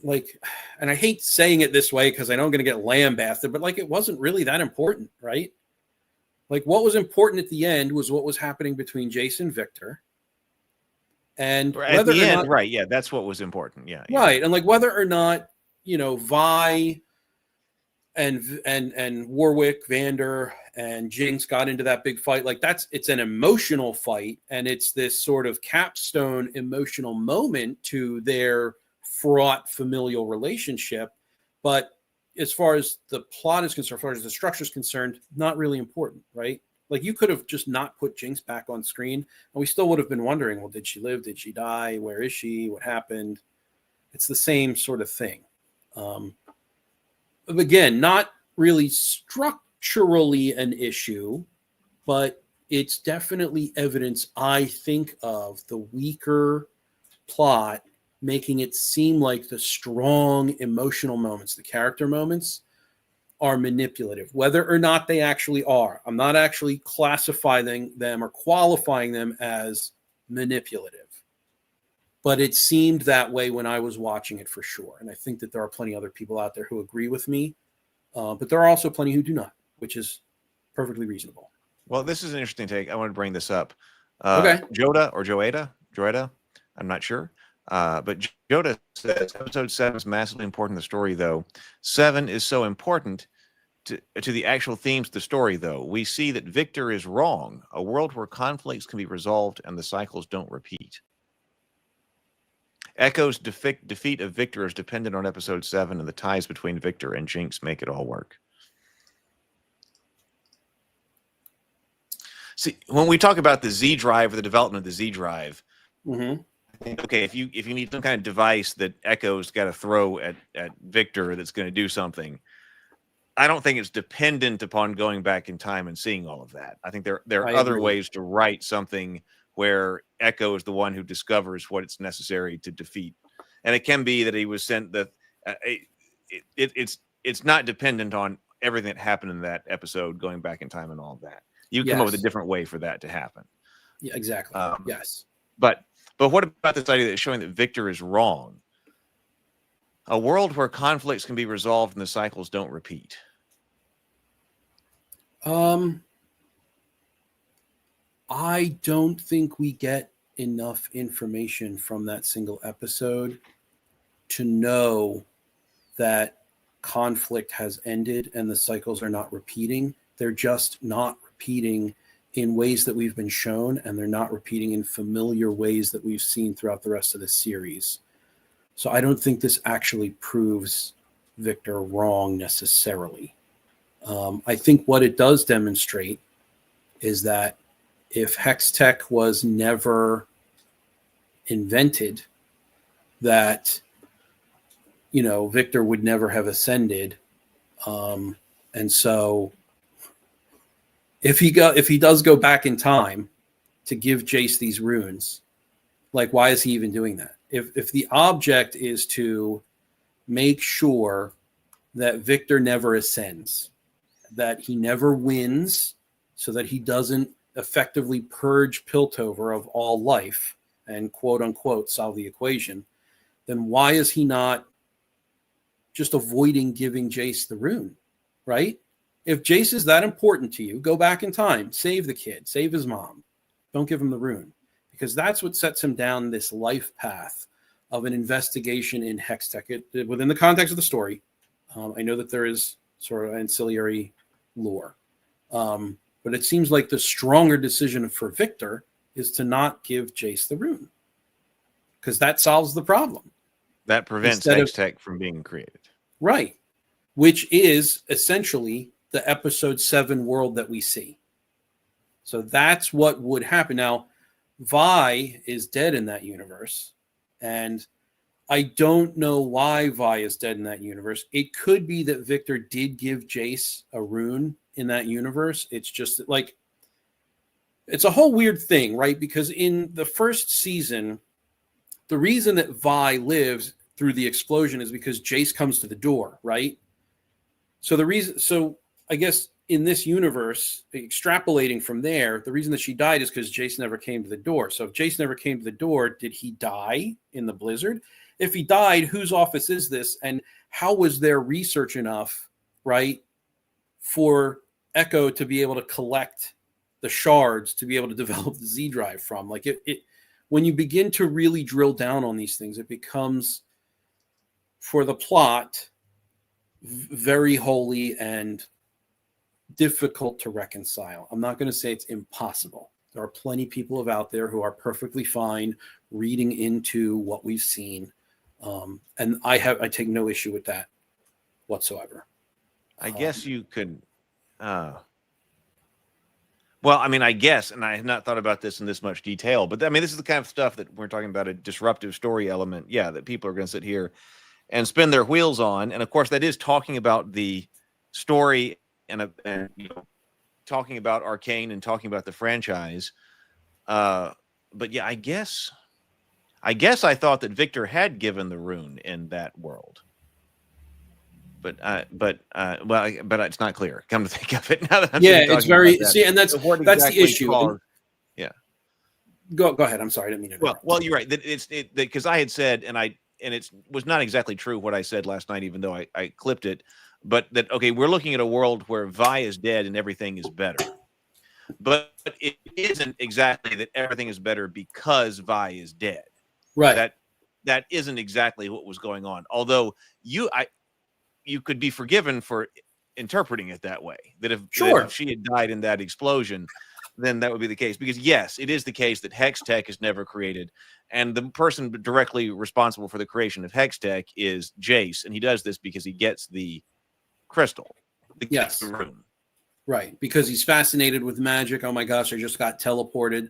like, and I hate saying it this way because I know I'm going to get lambasted, but like, it wasn't really that important, right? Like, what was important at the end was what was happening between Jace and Victor. And at the end, right? Yeah, that's what was important. Yeah, right. And like, whether or not Vi and Warwick, Vander, and Jinx got into that big fight, like it's an emotional fight, and it's this sort of capstone emotional moment to their fraught familial relationship. But as far as the plot is concerned, as far as the structure is concerned, not really important, right? Like, you could have just not put Jinx back on screen, and we still would have been wondering, well, did she live? Did she die? Where is she? What happened? It's the same sort of thing. Again, not really structurally an issue, but it's definitely evidence, I think, of the weaker plot making it seem like the strong emotional moments, the character moments, are manipulative, whether or not they actually are. I'm not actually classifying them or qualifying them as manipulative, but it seemed that way when I was watching it, for sure. And I think that there are plenty of other people out there who agree with me, but there are also plenty who do not, which is perfectly reasonable. Well, this is an interesting take. I want to bring this up. Okay. Joeda, I'm not sure. But Joda says episode 7 is massively important to the story, though. 7 is so important to the actual themes of the story, though. We see that Victor is wrong. A world where conflicts can be resolved and the cycles don't repeat. Echo's defeat of Victor is dependent on episode 7, and the ties between Victor and Jinx make it all work. See, when we talk about the Z drive or the development of the Z drive, okay, if you need some kind of device that Echo's got to throw at Victor that's going to do something, I don't think it's dependent upon going back in time and seeing all of that. I think there are other ways to write something where Echo is the one who discovers what it's necessary to defeat, and it can be that he was sent the. It's not dependent on everything that happened in that episode going back in time and all of that. You come up with a different way for that to happen. Yeah, exactly. Yes, but what about this idea that showing that Victor is wrong? A world where conflicts can be resolved and the cycles don't repeat. I don't think we get enough information from that single episode to know that conflict has ended and the cycles are not repeating. They're just not repeating in ways that we've been shown, and they're not repeating in familiar ways that we've seen throughout the rest of the series. So I don't think this actually proves Victor wrong necessarily. I think what it does demonstrate is that if Hex Tech was never invented, that, Victor would never have ascended. And so if he does go back in time to give Jace these runes, like, why is he even doing that? If the object is to make sure that Victor never ascends, that he never wins, so that he doesn't effectively purge Piltover of all life and quote unquote solve the equation, then why is he not just avoiding giving Jace the rune, right? If Jace is that important to you, go back in time, save the kid, save his mom. Don't give him the rune, because that's what sets him down this life path of an investigation in Hextech. Within the context of the story, I know that there is sort of ancillary lore, but it seems like the stronger decision for Victor is to not give Jace the rune, because that solves the problem. That prevents Instead of- Hextech from being created. Right. Which is essentially the episode 7 world that we see. So that's what would happen. Now, Vi is dead in that universe. And I don't know why Vi is dead in that universe. It could be that Victor did give Jace a rune in that universe. It's just like, it's a whole weird thing, right? Because in the first season, the reason that Vi lives through the explosion is because Jace comes to the door, right? So I guess in this universe, extrapolating from there, the reason that she died is because Jace never came to the door. So if Jace never came to the door, did he die in the blizzard? If he died, whose office is this? And how was there research enough, right, for Echo to be able to collect the shards to be able to develop the Z drive from? Like it when you begin to really drill down on these things, it becomes, for the plot, very holy and difficult to reconcile. I'm not going to say it's impossible. There are plenty of people out there who are perfectly fine reading into what we've seen. And I take no issue with that whatsoever. I guess you could, well, I mean, I guess, and I have not thought about this in this much detail, but I mean, this is the kind of stuff that we're talking about, a disruptive story element. Yeah, that people are going to sit here and spin their wheels on. And of course, that is talking about the story and you know, talking about Arcane and talking about the franchise. But yeah, I guess I thought that Victor had given the rune in that world. But it's not clear. Come to think of it, now that I'm it's very see, and that's so that's the issue. Yeah, go ahead. I'm sorry, I didn't mean to. Well, you're right. Because I had said, and it was not exactly true what I said last night, even though I clipped it. But that okay, we're looking at a world where Vi is dead and everything is better. But it isn't exactly that everything is better because Vi is dead. Right. That isn't exactly what was going on. Although you could be forgiven for interpreting it that way. That if she had died in that explosion, then that would be the case. Because yes, it is the case that Hextech is never created, and the person directly responsible for the creation of Hextech is Jace, and he does this because he gets the crystal. The rune. Right, because he's fascinated with magic. Oh my gosh, I just got teleported.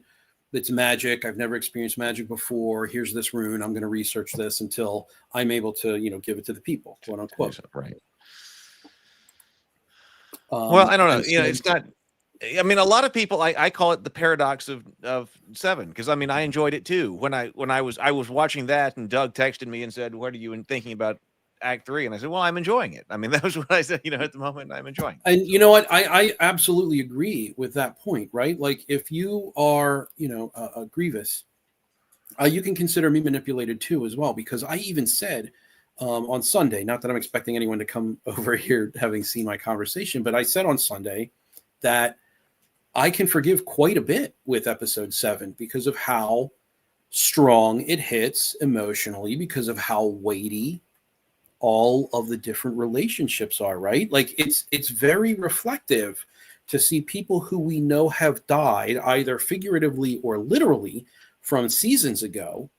It's magic. I've never experienced magic before. Here's this rune. I'm going to research this until I'm able to, give it to the people, quote unquote. Right. Well, I don't know. It's not. I mean, a lot of people. I call it the paradox of 7 because I mean I enjoyed it too. When I was watching that and Doug texted me and said, "What are you thinking about Act 3?" And I said, "Well, I'm enjoying it." I mean, that was what I said. At the moment, I'm enjoying it. And you know what? I absolutely agree with that point. Right? Like if you are, a Grievous, you can consider me manipulated too as well, because I even said on Sunday, not that I'm expecting anyone to come over here having seen my conversation, but I said on Sunday that I can forgive quite a bit with episode 7 because of how strong it hits emotionally, because of how weighty all of the different relationships are, right? Like it's very reflective to see people who we know have died, either figuratively or literally, from seasons ago.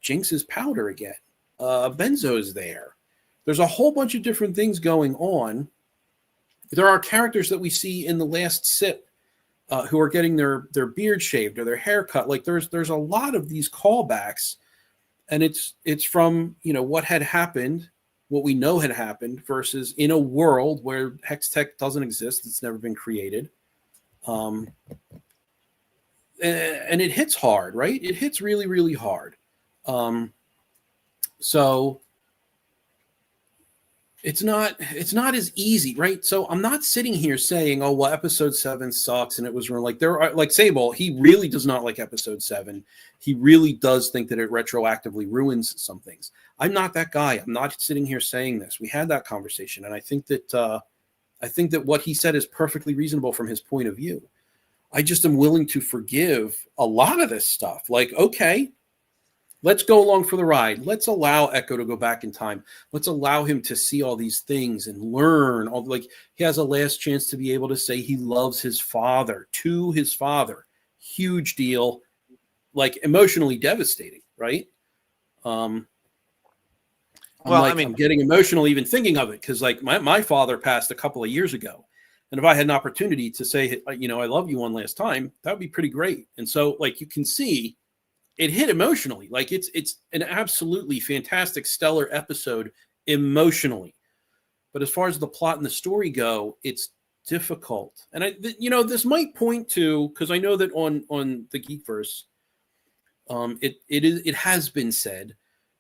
Jinx is powder again. Benzo's there. There's a whole bunch of different things going on. There are characters that we see in the last sip who are getting their beard shaved or their hair cut. Like there's a lot of these callbacks, and it's from what had happened, what we know had happened, versus in a world where Hextech doesn't exist. It's never been created. And it hits hard, right? It hits really, really hard. So it's not as easy, right? So I'm not sitting here saying, oh, well, episode 7 sucks and it was ruined. Like there are, like Sable, he really does not like episode 7. He really does think that it retroactively ruins some things. I'm not that guy. I'm not sitting here saying this. We had that conversation, and I think that what he said is perfectly reasonable from his point of view. I just am willing to forgive a lot of this stuff. Like, okay, let's go along for the ride. Let's allow Echo to go back in time. Let's allow him to see all these things and learn. Like he has a last chance to be able to say he loves his father to his father. Huge deal. Like emotionally devastating, right? I'm getting emotional even thinking of it, because like my father passed a couple of years ago. And if I had an opportunity to say, I love you one last time, that would be pretty great. And so like you can see it hit emotionally. Like it's an absolutely fantastic, stellar episode emotionally. But as far as the plot and the story go, it's difficult. And this might point to, because I know that on the Geekverse, it has been said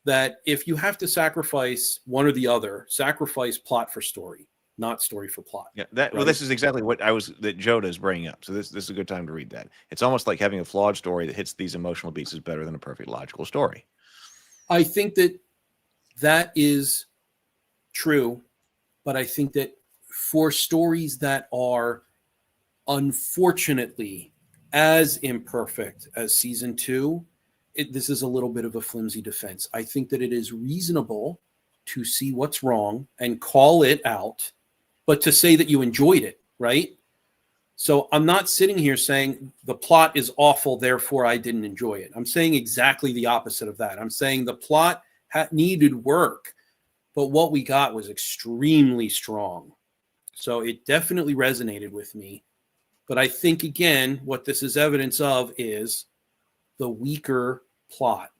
that if you have to sacrifice one or the other, sacrifice plot for story, not story for plot. Yeah, right? Well, this is exactly what that Joda is bringing up. So this is a good time to read that. It's almost like having a flawed story that hits these emotional beats is better than a perfect logical story. I think that is true, but I think that for stories that are unfortunately as imperfect as season 2, this is a little bit of a flimsy defense. I think that it is reasonable to see what's wrong and call it out, but to say that you enjoyed it, right? So I'm not sitting here saying the plot is awful, therefore I didn't enjoy it. I'm saying exactly the opposite of that. I'm saying the plot needed work, but what we got was extremely strong. So it definitely resonated with me. But I think, again, what this is evidence of is the weaker plot,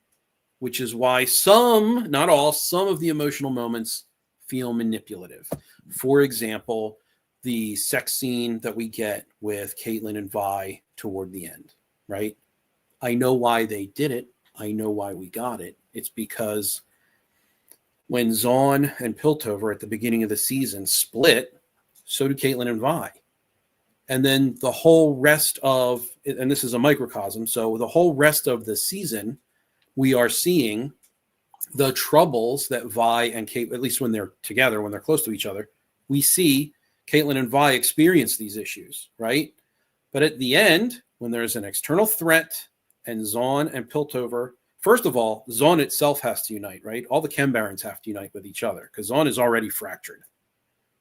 which is why some, not all, some of the emotional moments feel manipulative. For example, the sex scene that we get with Caitlin and Vi toward the end, right? I know why they did it. I know why we got it. It's because when Zaun and Piltover at the beginning of the season split, so do Caitlin and Vi. And then the whole rest of, and this is a microcosm, so the whole rest of the season, we are seeing the troubles that Vi and Kate, at least when they're together, when they're close to each other, we see Caitlin and Vi experience these issues, right? But at the end, when there's an external threat and Zaun and Piltover, first of all, Zaun itself has to unite, right? All the Chem Barons have to unite with each other because Zaun is already fractured.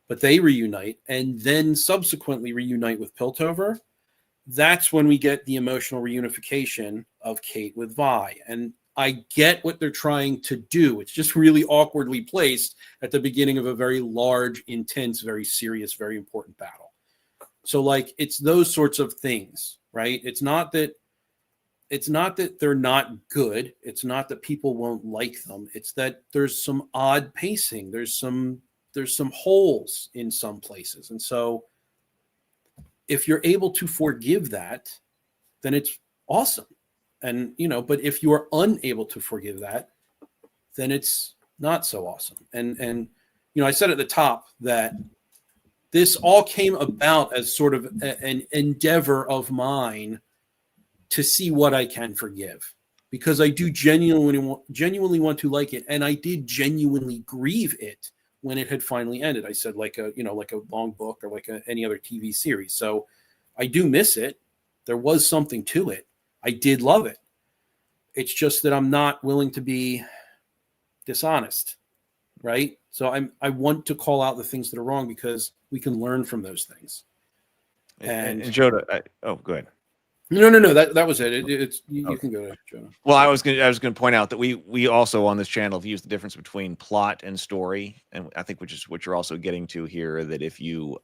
But they reunite and then subsequently reunite with Piltover. That's when we get the emotional reunification of Kate with Vi. And I get what they're trying to do. It's just really awkwardly placed at the beginning of a very large, intense, very serious, very important battle. So like, it's those sorts of things, right? It's not that they're not good. It's not that people won't like them. It's that there's some odd pacing. There's some holes in some places. And so if you're able to forgive that, then it's awesome. And, but if you are unable to forgive that, then it's not so awesome. And I said at the top that this all came about as sort of an endeavor of mine to see what I can forgive, because I do genuinely want to like it. And I did genuinely grieve it when it had finally ended. I said like a long book or like any other TV series. So I do miss it. There was something to it. I did love it. It's just that I'm not willing to be dishonest, right? So I want to call out the things that are wrong because we can learn from those things. And Joda, go ahead. No. That was it. You can go to Jonah. Well, I was going to point out that we also on this channel have used the difference between plot and story, and I think which is what you're also getting to here. That if you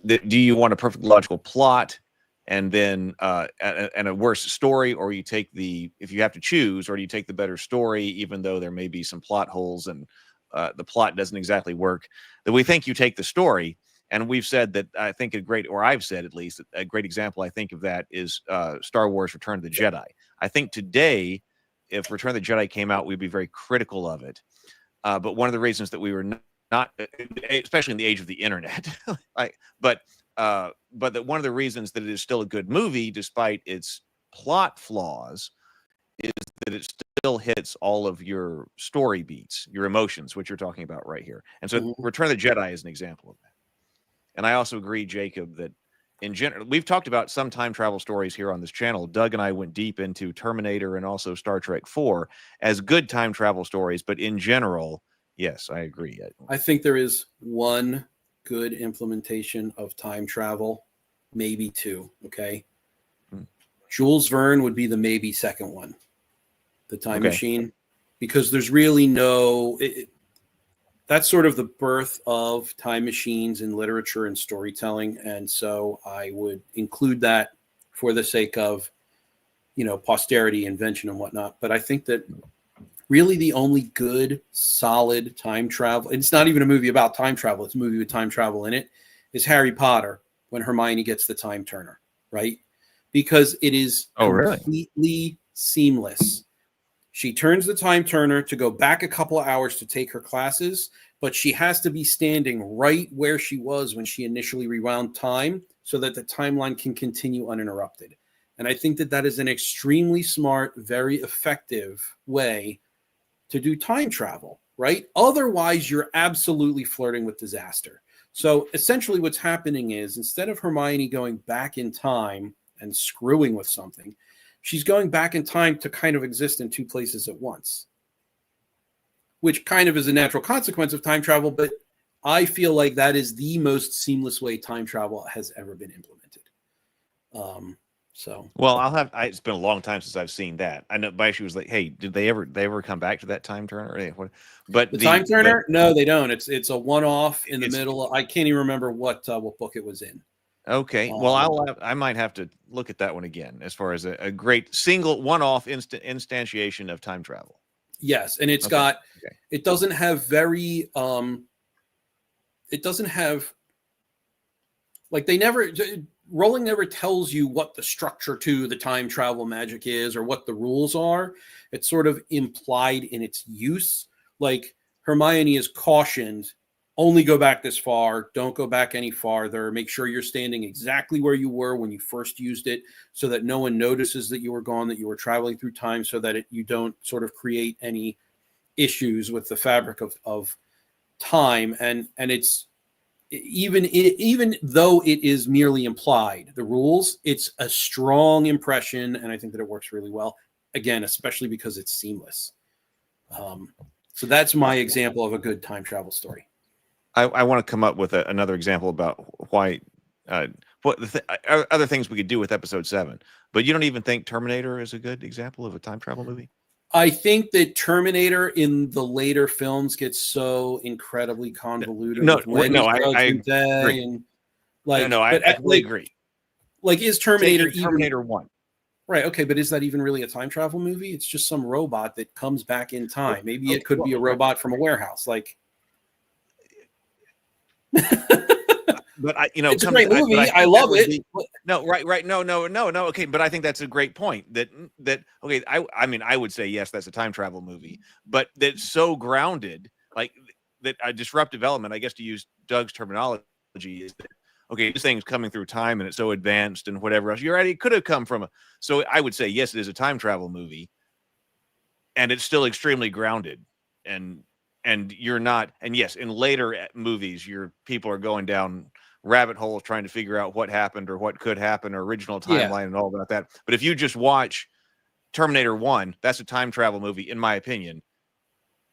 do you want a perfect logical plot and then and a worse story, or you take if you have to choose, or do you take the better story even though there may be some plot holes and the plot doesn't exactly work? That we think you take the story. And we've said that I think I've said at least a great example I think of that is Star Wars Return of the Jedi. I think today, if Return of the Jedi came out, we'd be very critical of it. But one of the reasons that we were not, especially in the age of the internet, but that one of the reasons that it is still a good movie, despite its plot flaws, is that it still hits all of your story beats, your emotions, which you're talking about right here. And so Return of the Jedi is an example of that. And I also agree, Jacob, that in general, we've talked about some time travel stories here on this channel. Doug and I went deep into Terminator and also Star Trek 4 as good time travel stories. But in general, yes, I agree. I think there is one good implementation of time travel, maybe two. Okay. Jules Verne would be the maybe second one, the time machine, because there's really no. That's sort of the birth of time machines in literature and storytelling, and so I would include that for the sake of, posterity, invention, and whatnot. But I think that really the only good, solid time travel, and it's not even a movie about time travel, it's a movie with time travel in it, is Harry Potter when Hermione gets the time turner, right? Because it is completely seamless. She turns the time turner to go back a couple of hours to take her classes, but she has to be standing right where she was when she initially rewound time so that the timeline can continue uninterrupted. And I think that that is an extremely smart, very effective way to do time travel, right? Otherwise, you're absolutely flirting with disaster. So essentially what's happening is, instead of Hermione going back in time and screwing with something, she's going back in time to kind of exist in two places at once, which kind of is a natural consequence of time travel. But I feel like that is the most seamless way time travel has ever been implemented. Well, it's been a long time since I've seen that. I know Bashi was like, "Hey, did they ever come back to that time turner?" But the time turner, no, they don't. It's a one-off in the middle. I can't even remember what book it was in. Okay, well, I might have to look at that one again as far as a great single one-off instantiation of time travel. Yes, and it's it doesn't have very it doesn't have, like, Rowling never tells you what the structure to the time travel magic is or what the rules are. It's sort of implied in its use. Like, Hermione is cautioned, only go back this far, don't go back any farther, make sure you're standing exactly where you were when you first used it so that no one notices that you were gone, that you were traveling through time, so that you don't sort of create any issues with the fabric of time. And it's, even though it is merely implied, the rules, it's a strong impression, and I think that it works really well, again, especially because it's seamless. So that's my example of a good time travel story. I want to come up with another example about why other things we could do with episode 7, but you don't even think Terminator is a good example of a time travel movie? I think that Terminator in the later films gets so incredibly convoluted. I agree. And like, I completely agree. Like, is Terminator even Terminator 1? Right. Okay, but is that even really a time travel movie? It's just some robot that comes back in time. Maybe it could be a robot from a warehouse. Like, but it's a great movie. I love it. Right. No. Okay, but I think that's a great point. That okay. I would say yes, that's a time travel movie, but that's so grounded, like that a disruptive element, I guess, to use Doug's terminology, is that okay, this thing's coming through time and it's so advanced and whatever else. You're right. It could have come from so I would say yes, it is a time travel movie, and it's still extremely grounded and you're not. And yes, in later movies, people are going down rabbit holes trying to figure out what happened or what could happen or original timeline and all about that. But if you just watch Terminator 1, that's a time travel movie, in my opinion,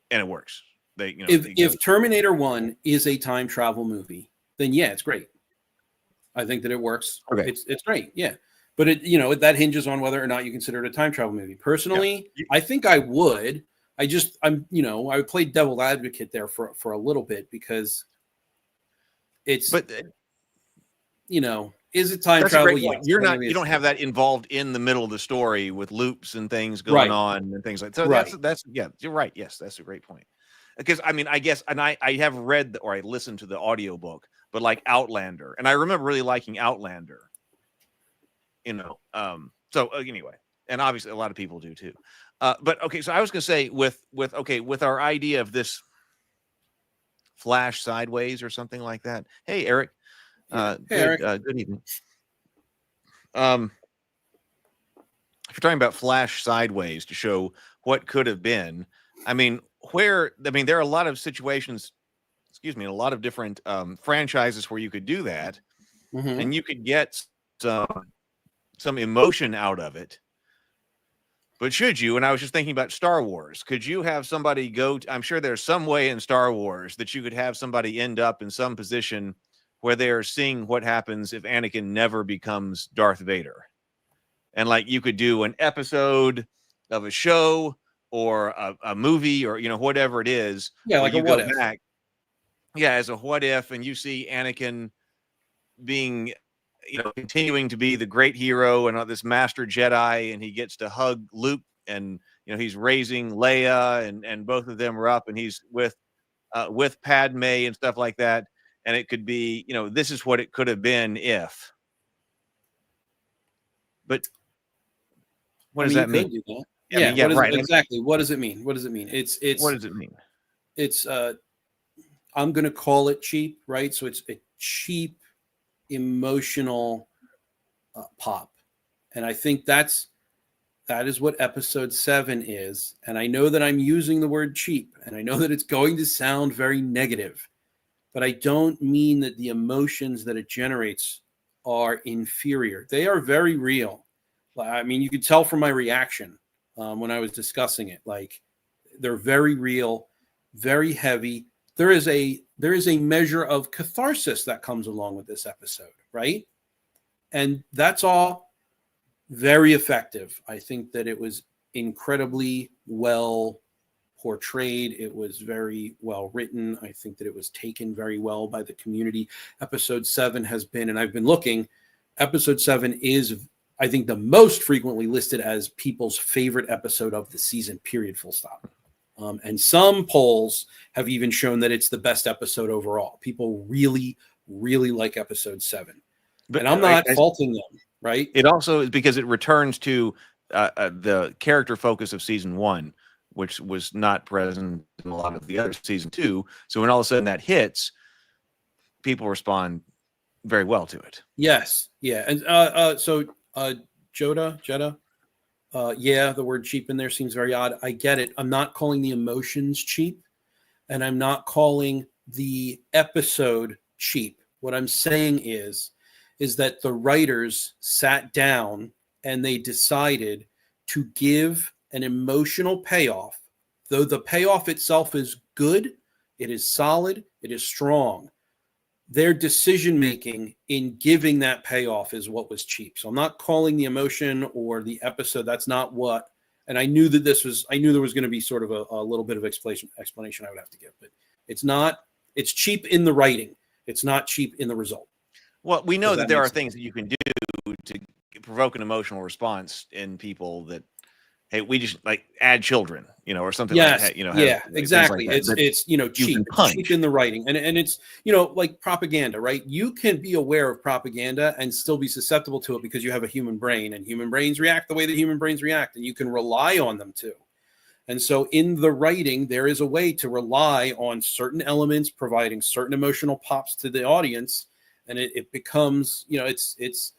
and it works. If Terminator 1 is a time travel movie, then yeah, it's great. I think that it works. Okay. It's great. Yeah. But that hinges on whether or not you consider it a time travel movie. Personally, I think I would. I played devil advocate there for a little bit, because it's, is it time travel? Yes. You don't have that involved in the middle of the story with loops and things going on and things like that. So that's you're right. Yes, that's a great point. Because I guess, and I have read or I listened to the audiobook, but like Outlander, and I remember really liking Outlander. So anyway, and obviously a lot of people do too. But okay, so I was going to say with our idea of this flash sideways or something like that. Hey, Eric. Eric. Good evening. If you're talking about flash sideways to show what could have been, there are a lot of situations, a lot of different franchises where you could do that, and you could get some emotion out of it. But should you? And I was just thinking about Star Wars. Could you have somebody I'm sure there's some way in Star Wars that you could have somebody end up in some position where they're seeing what happens if Anakin never becomes Darth Vader. And like, you could do an episode of a show or a movie, or whatever it is. Yeah, where like you a what go if. back, as a what if, and you see Anakin being, continuing to be the great hero and this master Jedi, and he gets to hug Luke, and he's raising Leia, and both of them are up, and he's with Padme and stuff like that. And it could be, this is what it could have been if. But what does that mean? You could do that. I mean, yeah, right. Exactly. What does it mean? What does it mean? It's what does it mean? It's I'm going to call it cheap, right? So it's a cheap emotional pop, and I think that is what episode 7 is. And I know that I'm using the word cheap, and I know that it's going to sound very negative, but I don't mean that the emotions that it generates are inferior. They are very real. I mean, you could tell from my reaction when I was discussing it. Like, they're very real, very heavy. There is a measure of catharsis that comes along with this episode, right? And that's all very effective. I think that it was incredibly well portrayed. It was very well written. I think that it was taken very well by the community. Episode 7 has been, and I've been looking, episode 7 is, I think, the most frequently listed as people's favorite episode of the season, period, full stop. And some polls have even shown that it's the best episode overall. People really, really like episode 7. But, and I'm not faulting them, right? It also is because it returns to the character focus of season 1, which was not present in a lot of the other season 2. So when all of a sudden that hits, people respond very well to it. Yes. Yeah. And so Jetta, the word cheap in there seems very odd. I get it. I'm not calling the emotions cheap, and I'm not calling the episode cheap. What I'm saying is that the writers sat down and they decided to give an emotional payoff. Though the payoff itself is good, it is solid, it is strong. Their decision-making in giving that payoff is what was cheap. So I'm not calling the emotion or the episode. That's not what, and I knew that I knew there was going to be sort of a little bit of explanation I would have to give, but it's cheap in the writing. It's not cheap in the result. Well, we know that there are things that you can do to provoke an emotional response in people that, hey, we just like add children, or something like that, exactly. Like that. It's cheap in the writing. And it's, like propaganda, right? You can be aware of propaganda and still be susceptible to it because you have a human brain, and human brains react the way that human brains react, and you can rely on them too. And so in the writing, there is a way to rely on certain elements, providing certain emotional pops to the audience. And it becomes, it's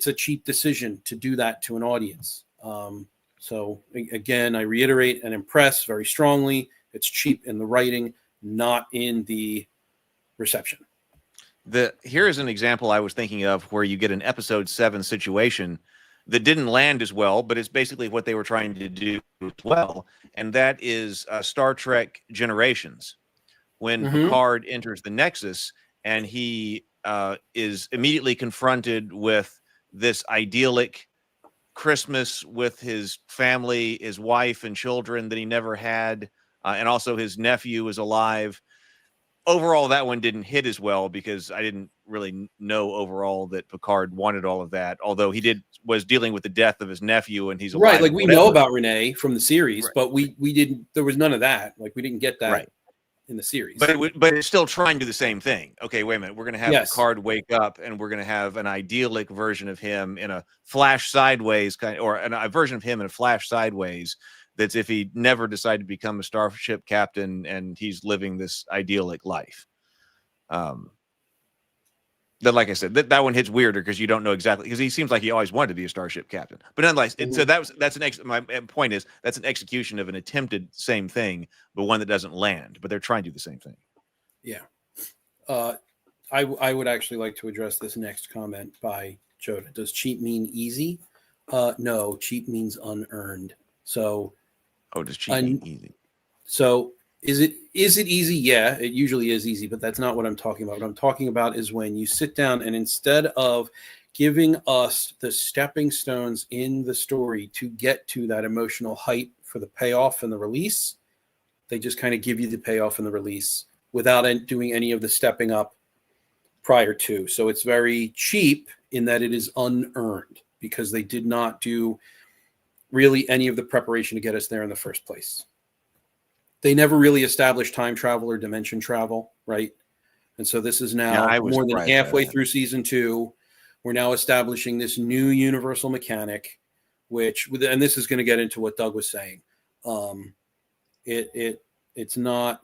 a cheap decision to do that to an audience. So again, I reiterate and impress very strongly. It's cheap in the writing, not in the reception. Here is an example I was thinking of where you get an episode 7 situation that didn't land as well, but it's basically what they were trying to do as well. And that is Star Trek Generations, when Picard enters the Nexus and he is immediately confronted with this idyllic Christmas with his family, his wife and children that he never had, and also his nephew is alive. Overall, that one didn't hit as well because I didn't really know overall that Picard wanted all of that, although he was dealing with the death of his nephew and he's alive. Right, like we know about Renee from the series, right. But we didn't, there was none of that. Like we didn't get that. Right. In the series, but it's still trying to do the same thing. Okay, wait a minute. We're going to have Picard wake up, and we're going to have an idyllic version of him in a flash sideways or a version of him in a flash sideways. That's if he never decided to become a starship captain, and he's living this idyllic life. That, like I said, that one hits weirder because you don't know exactly, because he seems like he always wanted to be a starship captain. But nonetheless, so my point is that's an execution of an attempted same thing, but one that doesn't land. But they're trying to do the same thing. Yeah, I would actually like to address this next comment by Joda. Does cheap mean easy? No, cheap means unearned. So, does cheap mean easy? So. Is it easy? Yeah, it usually is easy, but that's not what I'm talking about. What I'm talking about is when you sit down and instead of giving us the stepping stones in the story to get to that emotional height for the payoff and the release. They just kind of give you the payoff and the release without doing any of the stepping up prior to. So it's very cheap in that it is unearned because they did not do really any of the preparation to get us there in the first place. They never really established time travel or dimension travel, right? And so this is now more than halfway through season 2. We're now establishing this new universal mechanic, and this is going to get into what Doug was saying. It's not.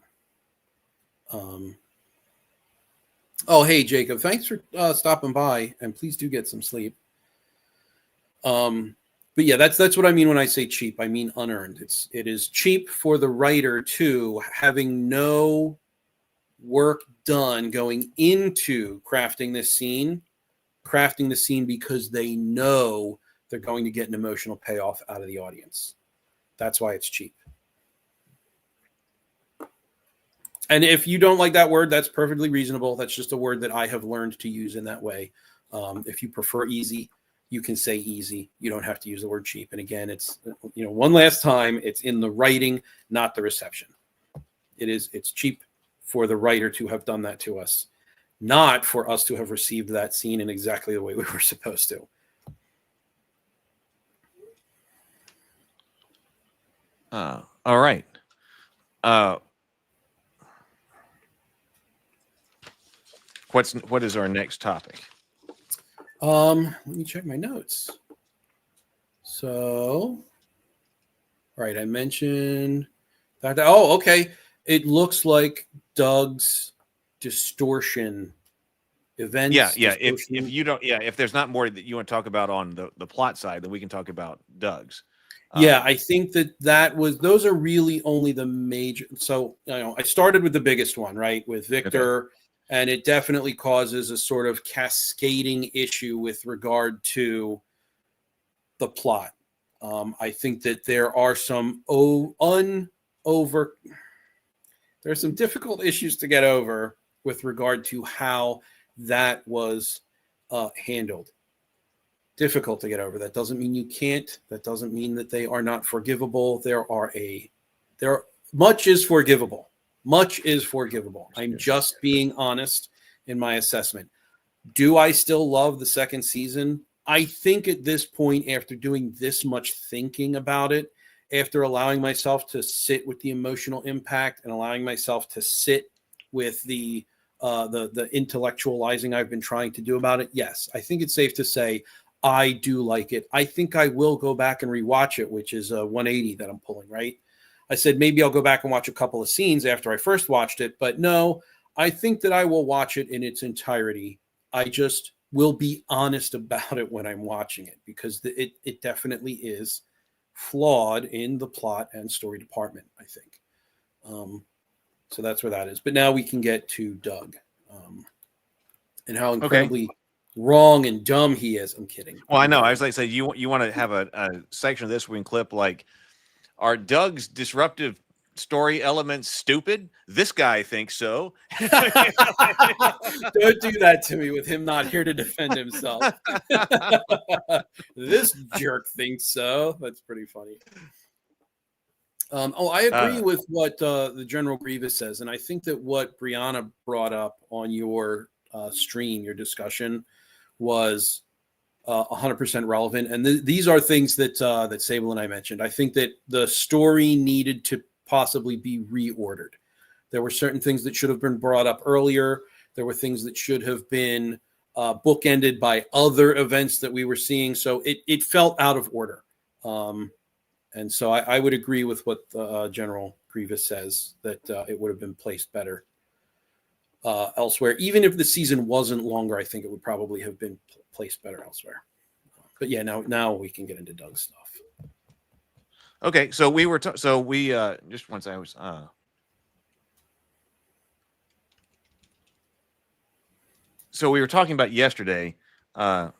Oh, hey Jacob, thanks for stopping by, and please do get some sleep. But yeah, that's what I mean when I say cheap. I mean unearned. It is cheap for the writer too, having no work done going into crafting the scene because they know they're going to get an emotional payoff out of the audience. That's why it's cheap. And if you don't like that word, that's perfectly reasonable. That's just a word that I have learned to use in that way. If you prefer easy, you can say easy. You don't have to use the word cheap. And again, it's, one last time, it's in the writing, not the reception. It's cheap for the writer to have done that to us, not for us to have received that scene in exactly the way we were supposed to. All right. What is our next topic? Let me check my notes. So, all right, I mentioned that. Oh, okay. It looks like Doug's distortion events. Yeah. If you don't, if there's not more that you want to talk about on the plot side, then we can talk about Doug's. Yeah, I think those are really only the major. So, I started with the biggest one, right, with Victor. Okay. And it definitely causes a sort of cascading issue with regard to the plot. I think that there are some there's some difficult issues to get over with regard to how that was handled. Difficult to get over. That doesn't mean you can't. That doesn't mean that they are not forgivable. Much is forgivable. Much is forgivable. I'm just being honest in my assessment. Do I still love the second season? I think at this point, after doing this much thinking about it, after allowing myself to sit with the emotional impact and allowing myself to sit with the intellectualizing I've been trying to do about it, yes, I think it's safe to say I do like it. I think I will go back and rewatch it, which is a 180 that I'm pulling, right? I said, maybe I'll go back and watch a couple of scenes after I first watched it. But no, I think that I will watch it in its entirety. I just will be honest about it when I'm watching it because it definitely is flawed in the plot and story department, I think. So that's where that is. But now we can get to Doug and how incredibly wrong and dumb he is. I'm kidding. Well, I know. I was like, say you want to have a section of this where we can clip like, are Doug's disruptive story elements stupid? This guy thinks so. Don't do that to me with him not here to defend himself. This jerk thinks so. That's pretty funny. I agree with what the General Grievous says. And I think that what Brianna brought up on your stream, your discussion, was 100% relevant. And these are things that Sable and I mentioned. I think that the story needed to possibly be reordered. There were certain things that should have been brought up earlier. There were things that should have been bookended by other events that we were seeing. So it felt out of order. And so I would agree with what General Grievous says, that it would have been placed better elsewhere. Even if the season wasn't longer, I think it would probably have been placed better elsewhere. But yeah, now we can get into Doug's stuff. Okay, so we were just once I was so we were talking about yesterday, 2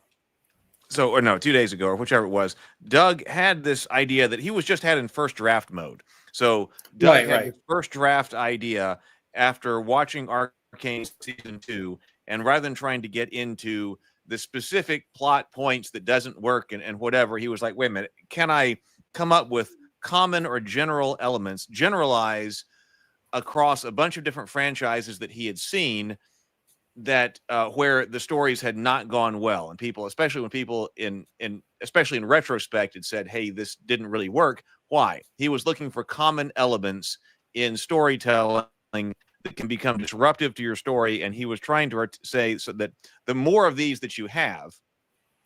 days ago or whichever it was. Doug had this idea that he was just had in first draft mode. So Doug had his first draft idea after watching Arcane season 2, and rather than trying to get into the specific plot points that doesn't work and whatever, he was like, wait a minute, can I come up with common or general elements, generalize across a bunch of different franchises that he had seen that where the stories had not gone well, and people, especially when people especially in retrospect had said, hey, this didn't really work. Why? He was looking for common elements in storytelling that can become disruptive to your story, and he was trying to say so that the more of these that you have,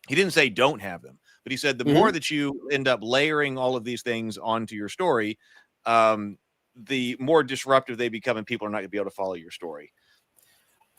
he didn't say don't have them, but he said the more that you end up layering all of these things onto your story, the more disruptive they become, and people are not going to be able to follow your story.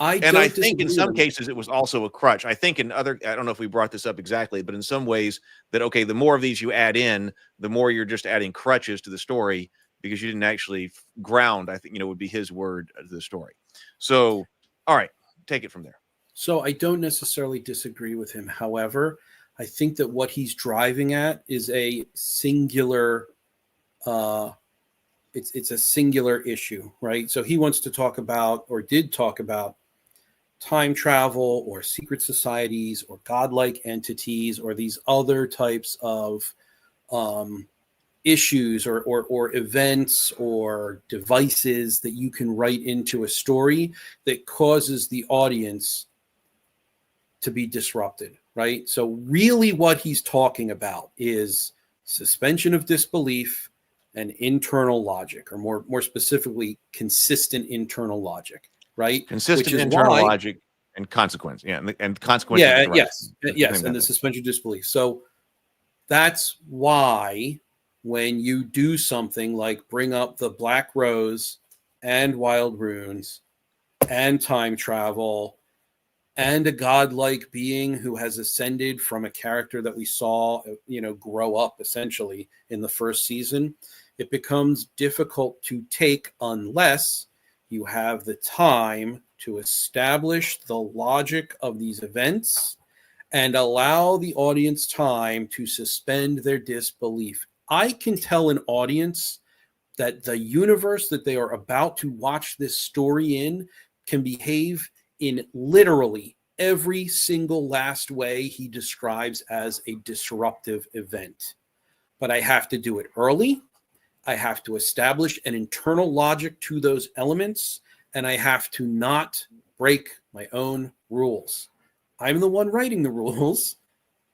I think in some cases it was also a crutch. I think in other, I don't know if we brought this up exactly, but in some ways that, okay, the more of these you add in, the more you're just adding crutches to the story because you didn't actually ground, I think, would be his word to the story. So, all right, take it from there. So I don't necessarily disagree with him. However, I think that what he's driving at is a singular, it's a singular issue, right? So he wants to talk about, or did talk about, time travel or secret societies or godlike entities or these other types of issues or events or devices that you can write into a story that causes the audience to be disrupted, right? So really what he's talking about is suspension of disbelief and internal logic, or more specifically, consistent internal logic. Right, consistent internal logic and consequence, and consequence. Yes, and the suspension of disbelief. So that's why when you do something like bring up the Black Rose and Wild Runes and time travel and a godlike being who has ascended from a character that we saw, grow up essentially in the first season, it becomes difficult to take unless you have the time to establish the logic of these events and allow the audience time to suspend their disbelief. I can tell an audience that the universe that they are about to watch this story in can behave in literally every single last way he describes as a disruptive event. But I have to do it early. I have to establish an internal logic to those elements, and I have to not break my own rules. I'm the one writing the rules.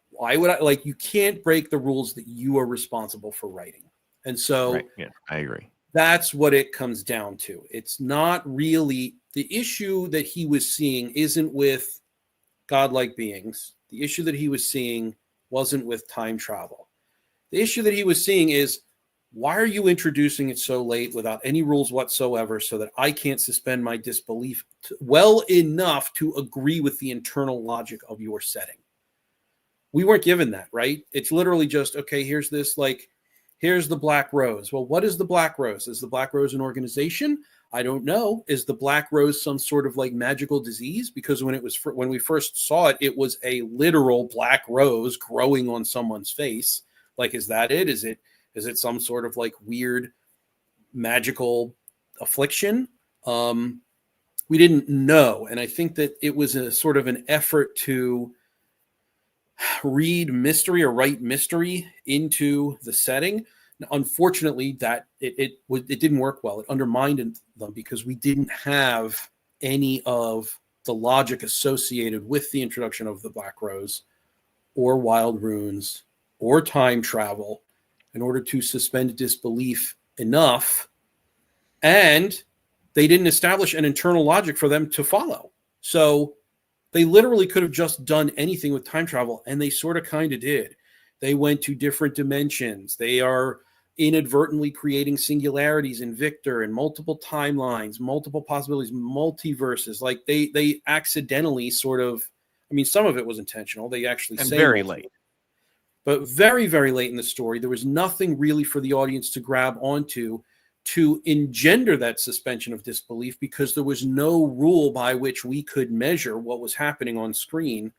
Why would I? You can't break the rules that you are responsible for writing. And so right. Yeah, I agree. That's what it comes down to. It's not really the issue that he was seeing isn't with godlike beings. The issue that he was seeing wasn't with time travel. The issue that he was seeing is, why are you introducing it so late without any rules whatsoever so that I can't suspend my disbelief well enough to agree with the internal logic of your setting? We weren't given that, right? It's literally just, okay, here's this, here's the Black Rose. Well, what is the Black Rose? Is the Black Rose an organization? I don't know. Is the Black Rose some sort of magical disease? Because when we first saw it, it was a literal black rose growing on someone's face. Is that it? Is it some sort of weird magical affliction? We didn't know. And I think that it was a sort of an effort to read mystery or write mystery into the setting. Now, unfortunately, that it didn't work well. It undermined them because we didn't have any of the logic associated with the introduction of the Black Rose or Wild Runes or time travel in order to suspend disbelief enough, and they didn't establish an internal logic for them to follow. So they literally could have just done anything with time travel, and they sort of kind of did. They went to different dimensions. They are inadvertently creating singularities in Victor and multiple timelines, multiple possibilities, multiverses. They accidentally sort of, some of it was intentional. They actually say very late. But very, very late in the story, there was nothing really for the audience to grab onto to engender that suspension of disbelief, because there was no rule by which we could measure what was happening on screen,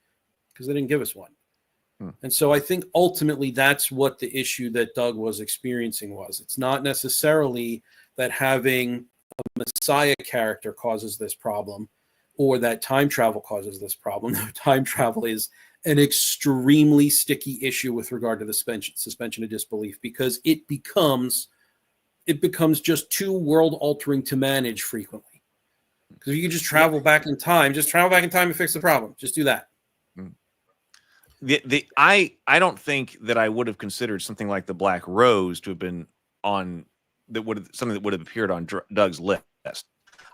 because they didn't give us one. And so I think ultimately that's what the issue that Doug was experiencing was. It's not necessarily that having a Messiah character causes this problem. or that time travel causes this problem. Time travel is an extremely sticky issue with regard to the suspension of disbelief, because it becomes just too world altering to manage frequently. Because if you could just travel back in time, and fix the problem. Just do that. I don't think that I would have considered something like the Black Rose to have been on something that would have appeared on Doug's list.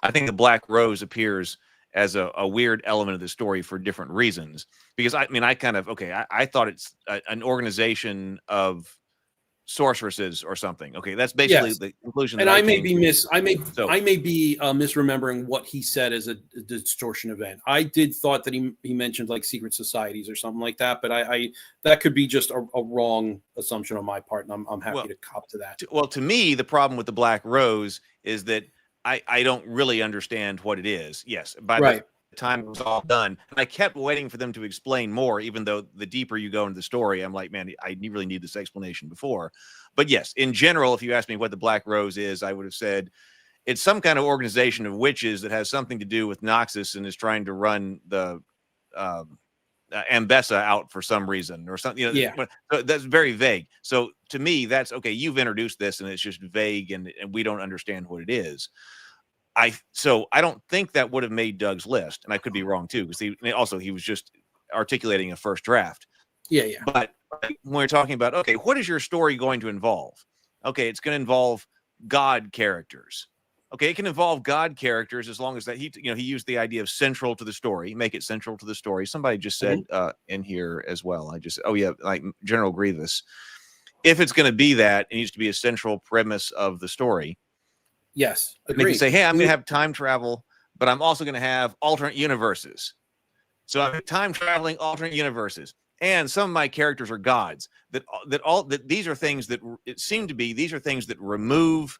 I think the Black Rose appears as a weird element of the story for different reasons. Because I thought it's an organization of sorceresses or something. Okay, that's basically the conclusion. And I may be misremembering what he said as a distortion event. I did thought that he mentioned like secret societies or something like that, but I that could be just a wrong assumption on my part, and I'm happy to cop to that. Well, to me, the problem with the Black Rose is that I don't really understand what it is. Yes, by the time it was all done, and I kept waiting for them to explain more, even though the deeper you go into the story, I'm like, man, I really need this explanation before. But yes, in general, if you asked me what the Black Rose is, I would have said it's some kind of organization of witches that has something to do with Noxus and is trying to run the Ambessa out for some reason or something. So that's very vague. So to me, that's okay. You've introduced this and it's just vague and we don't understand what it is. So I don't think that would have made Doug's list, and I could be wrong too, because he was just articulating a first draft. Yeah. But when we're talking about, okay, what is your story going to involve? Okay, it's going to involve God characters. Okay, it can involve God characters as long as that he used the idea of central to the story, make it central to the story. Somebody just said in here as well. Like General Grievous. If it's going to be that, it needs to be a central premise of the story. Yes, agreed. And if you say, hey, I'm going to have time travel, but I'm also going to have alternate universes. So I'm time traveling alternate universes. And some of my characters are gods. These are things that it seemed to be. These are things that remove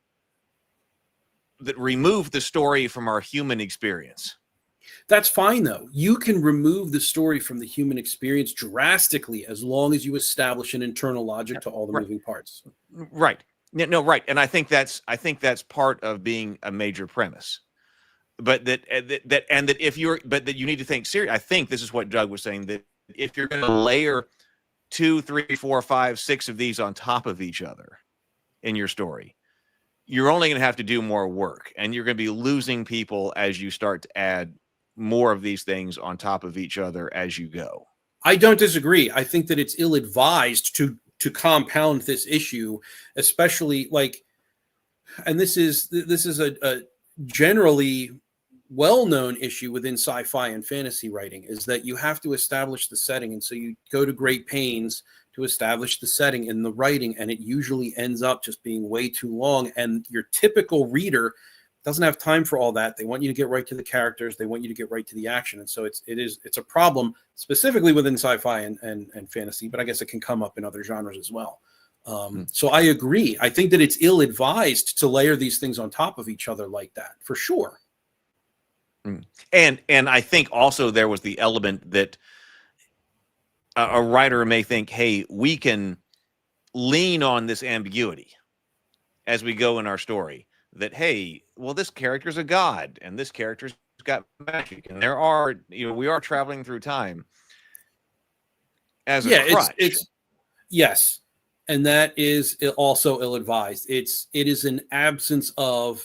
the story from our human experience. That's fine, though. You can remove the story from the human experience drastically as long as you establish an internal logic to all the moving parts. Right. No, right. And I think that's part of being a major premise. But that you need to think seriously. I think this is what Doug was saying, that if you're going to layer 2, 3, 4, 5, 6 of these on top of each other in your story, you're only going to have to do more work, and you're going to be losing people as you start to add more of these things on top of each other as you go. I don't disagree. I think that it's ill-advised to compound this issue, especially and this is a generally well-known issue within sci-fi and fantasy writing, is that you have to establish the setting, and so you go to great pains to establish the setting in the writing, and it usually ends up just being way too long, and your typical reader doesn't have time for all that. They want you to get right to the characters, they want you to get right to the action, and so it's a problem specifically within sci-fi and fantasy, but I guess it can come up in other genres as well. So I agree. I think that it's ill-advised to layer these things on top of each other like that, for sure. And I think also there was the element that a writer may think, hey, we can lean on this ambiguity as we go in our story, that, hey, well, this character's a god and this character's got magic, and we are traveling through time as a crutch. Yes. And that is also ill-advised. It is an absence of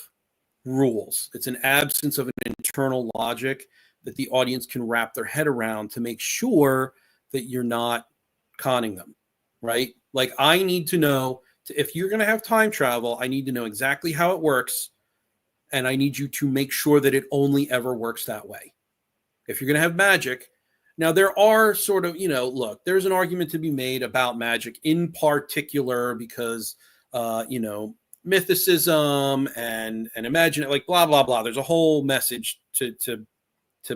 rules. It's an absence of an internal logic that the audience can wrap their head around to make sure that you're not conning them, right? Like, I need to know, if you're going to have time travel, I need to know exactly how it works, and I need you to make sure that it only ever works that way. If you're going to have magic, now there are sort of, look, there's an argument to be made about magic in particular because, mythicism and imagine it, like blah blah blah. There's a whole message to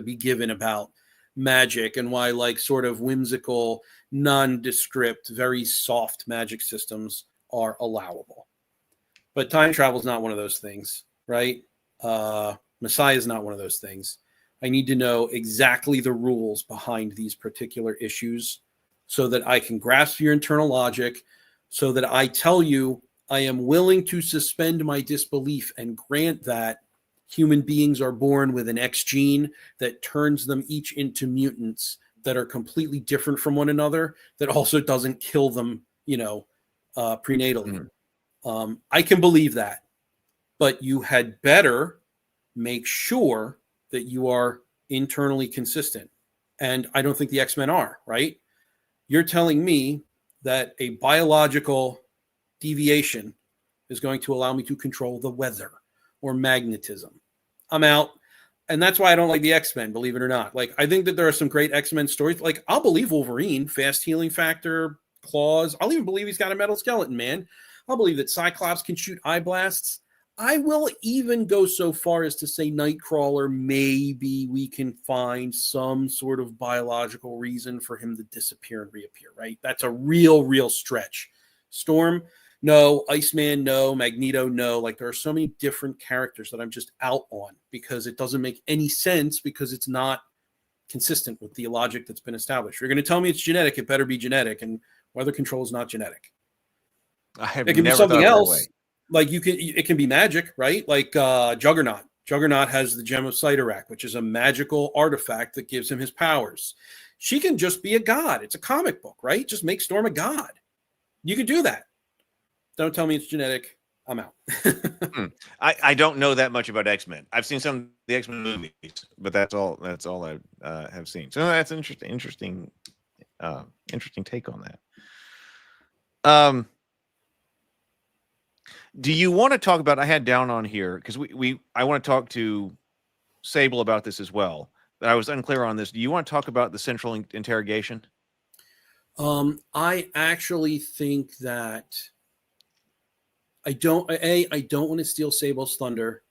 be given about magic and why, like, sort of whimsical, nondescript, very soft magic systems are allowable. But time travel is not one of those things, right? Messiah is not one of those things. I need to know exactly the rules behind these particular issues so that I can grasp your internal logic, so that I tell you I am willing to suspend my disbelief and grant that human beings are born with an X gene that turns them each into mutants that are completely different from one another, that also doesn't kill them, prenatally. I can believe that, but you had better make sure that you are internally consistent. And I don't think the X-Men are, right? You're telling me that a biological deviation is going to allow me to control the weather or magnetism. I'm out. And that's why I don't like the X-Men, believe it or not. Like, I think that there are some great X-Men stories. Like, I'll believe Wolverine, fast healing factor, claws. I'll even believe he's got a metal skeleton, man. I'll believe that Cyclops can shoot eye blasts. I will even go so far as to say Nightcrawler, maybe we can find some sort of biological reason for him to disappear and reappear, right? That's a real stretch. Storm, no. Iceman, no. Magneto, no. Like, there are so many different characters that I'm just out on because it doesn't make any sense, because it's not consistent with the logic that's been established. If you're going to tell me it's genetic, it better be genetic, and weather control is not genetic. It can be something else. Like, it can be magic, right? Like Juggernaut. Juggernaut has the Gem of Cyttorak, which is a magical artifact that gives him his powers. She can just be a god. It's a comic book, right? Just make Storm a god. You can do that. Don't tell me it's genetic. I'm out. I don't know that much about X-Men. I've seen some of the X-Men movies, but that's all I have seen. So that's interesting take on that. Do you want to talk about? I had down on here because I want to talk to Sable about this as well. But I was unclear on this. Do you want to talk about the central interrogation? I actually think that I don't want to steal Sable's thunder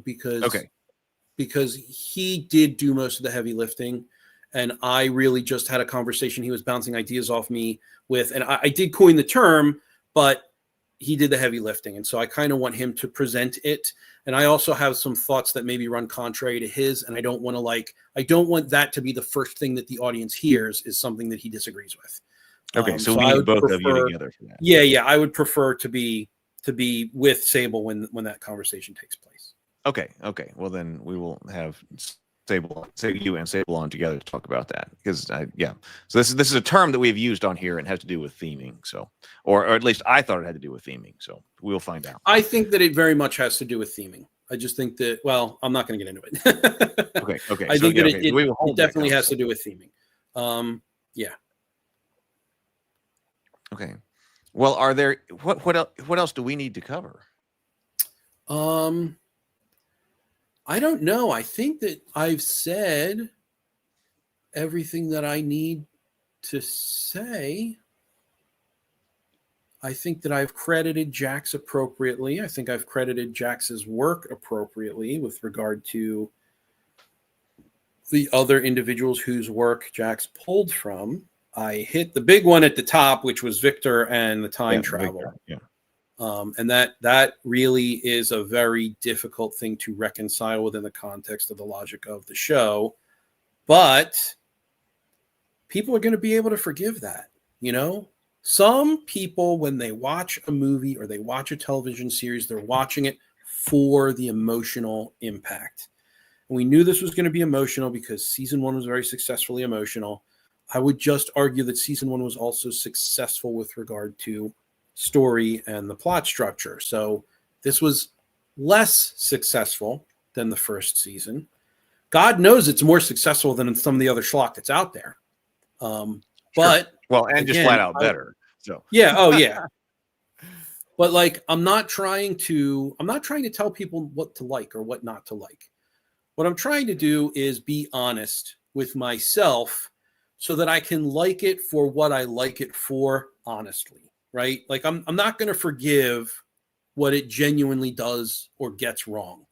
because he did do most of the heavy lifting, and I really just had a conversation. He was bouncing ideas off me with, and I did coin the term, but he did the heavy lifting. And so I kind of want him to present it. And I also have some thoughts that maybe run contrary to his. And I don't want that to be the first thing that the audience hears is something that he disagrees with. Okay. So we need both of you together for that. Yeah. I would prefer to be with Sable when that conversation takes place. Okay. Well, then we will have you and Sable on together to talk about that, because So this is a term that we've used on here and has to do with theming. So, or at least I thought it had to do with theming. So we'll find out. I think that it very much has to do with theming. I just think that, well, I'm not going to get into it. Okay. I think it definitely has to do with theming. Yeah. Okay. Well, are there what else do we need to cover? I don't know. I think that I've said everything that I need to say. I think that I've credited Jax appropriately. I think I've credited Jax's work appropriately with regard to the other individuals whose work Jax pulled from. I hit the big one at the top, which was Victor and the time travel. Victor, yeah. And that really is a very difficult thing to reconcile within the context of the logic of the show. But people are going to be able to forgive that, Some people, when they watch a movie or they watch a television series, they're watching it for the emotional impact. And we knew this was going to be emotional because season 1 was very successfully emotional. I would just argue that season 1 was also successful with regard to story and the plot structure. So this was less successful than the first season. God knows it's more successful than some of the other schlock that's out there. But well, and just flat out better. So yeah. But like, I'm not trying to tell people what to like or what not to like. What I'm trying to do is be honest with myself so that I can like it for what I like it for honestly. Right? Like, I'm not going to forgive what it genuinely does or gets wrong.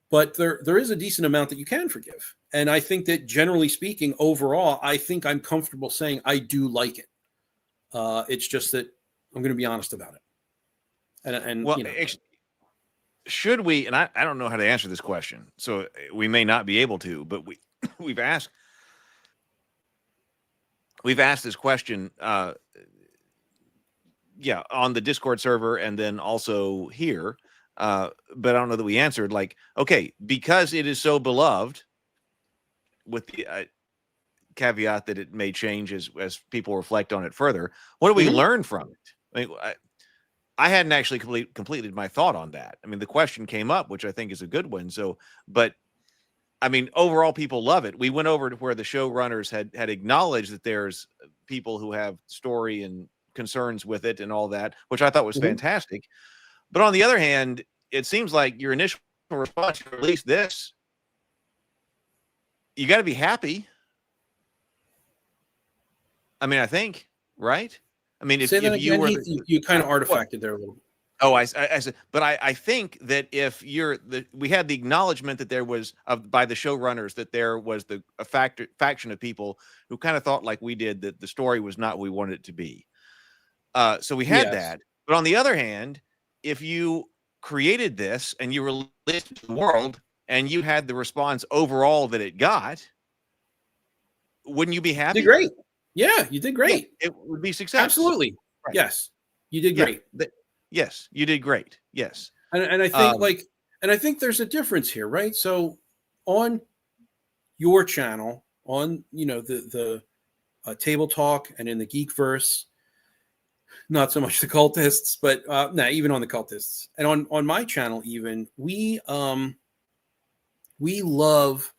But there is a decent amount that you can forgive. And I think that generally speaking, overall, I think I'm comfortable saying I do like it. It's just that I'm going to be honest about it. And well, should we, and I don't know how to answer this question, so we may not be able to, but we've asked this question on the Discord server and then also here. But I don't know that we answered. Like, okay, because it is so beloved, with the caveat that it may change as people reflect on it further. What do we learn from it? I mean, I hadn't actually completed my thought on that. I mean, the question came up, which I think is a good one. So, but I mean, overall, people love it. We went over to where the showrunners had acknowledged that there's people who have story and concerns with it and all that, which I thought was fantastic. But on the other hand, it seems like your initial response to release this, you got to be happy. I mean, I think, right? I mean, if you were, you kind of artifacted there a little bit. Oh, I said, but I think that if we had the acknowledgement that there was by the showrunners that there was a faction of people who kind of thought like we did, that the story was not what we wanted it to be. So we had that. But on the other hand, if you created this and you released it to the world and you had the response overall that it got, wouldn't you be happy? You did great. Yeah, you did great. Yeah, it would be success. Absolutely. Right. Yes, you did great. Yes, you did great. Yes. And I think I think there's a difference here, right? So on your channel, on the Table Talk and in the Geekverse, not so much the cultists, but even on the cultists and on my channel, even we love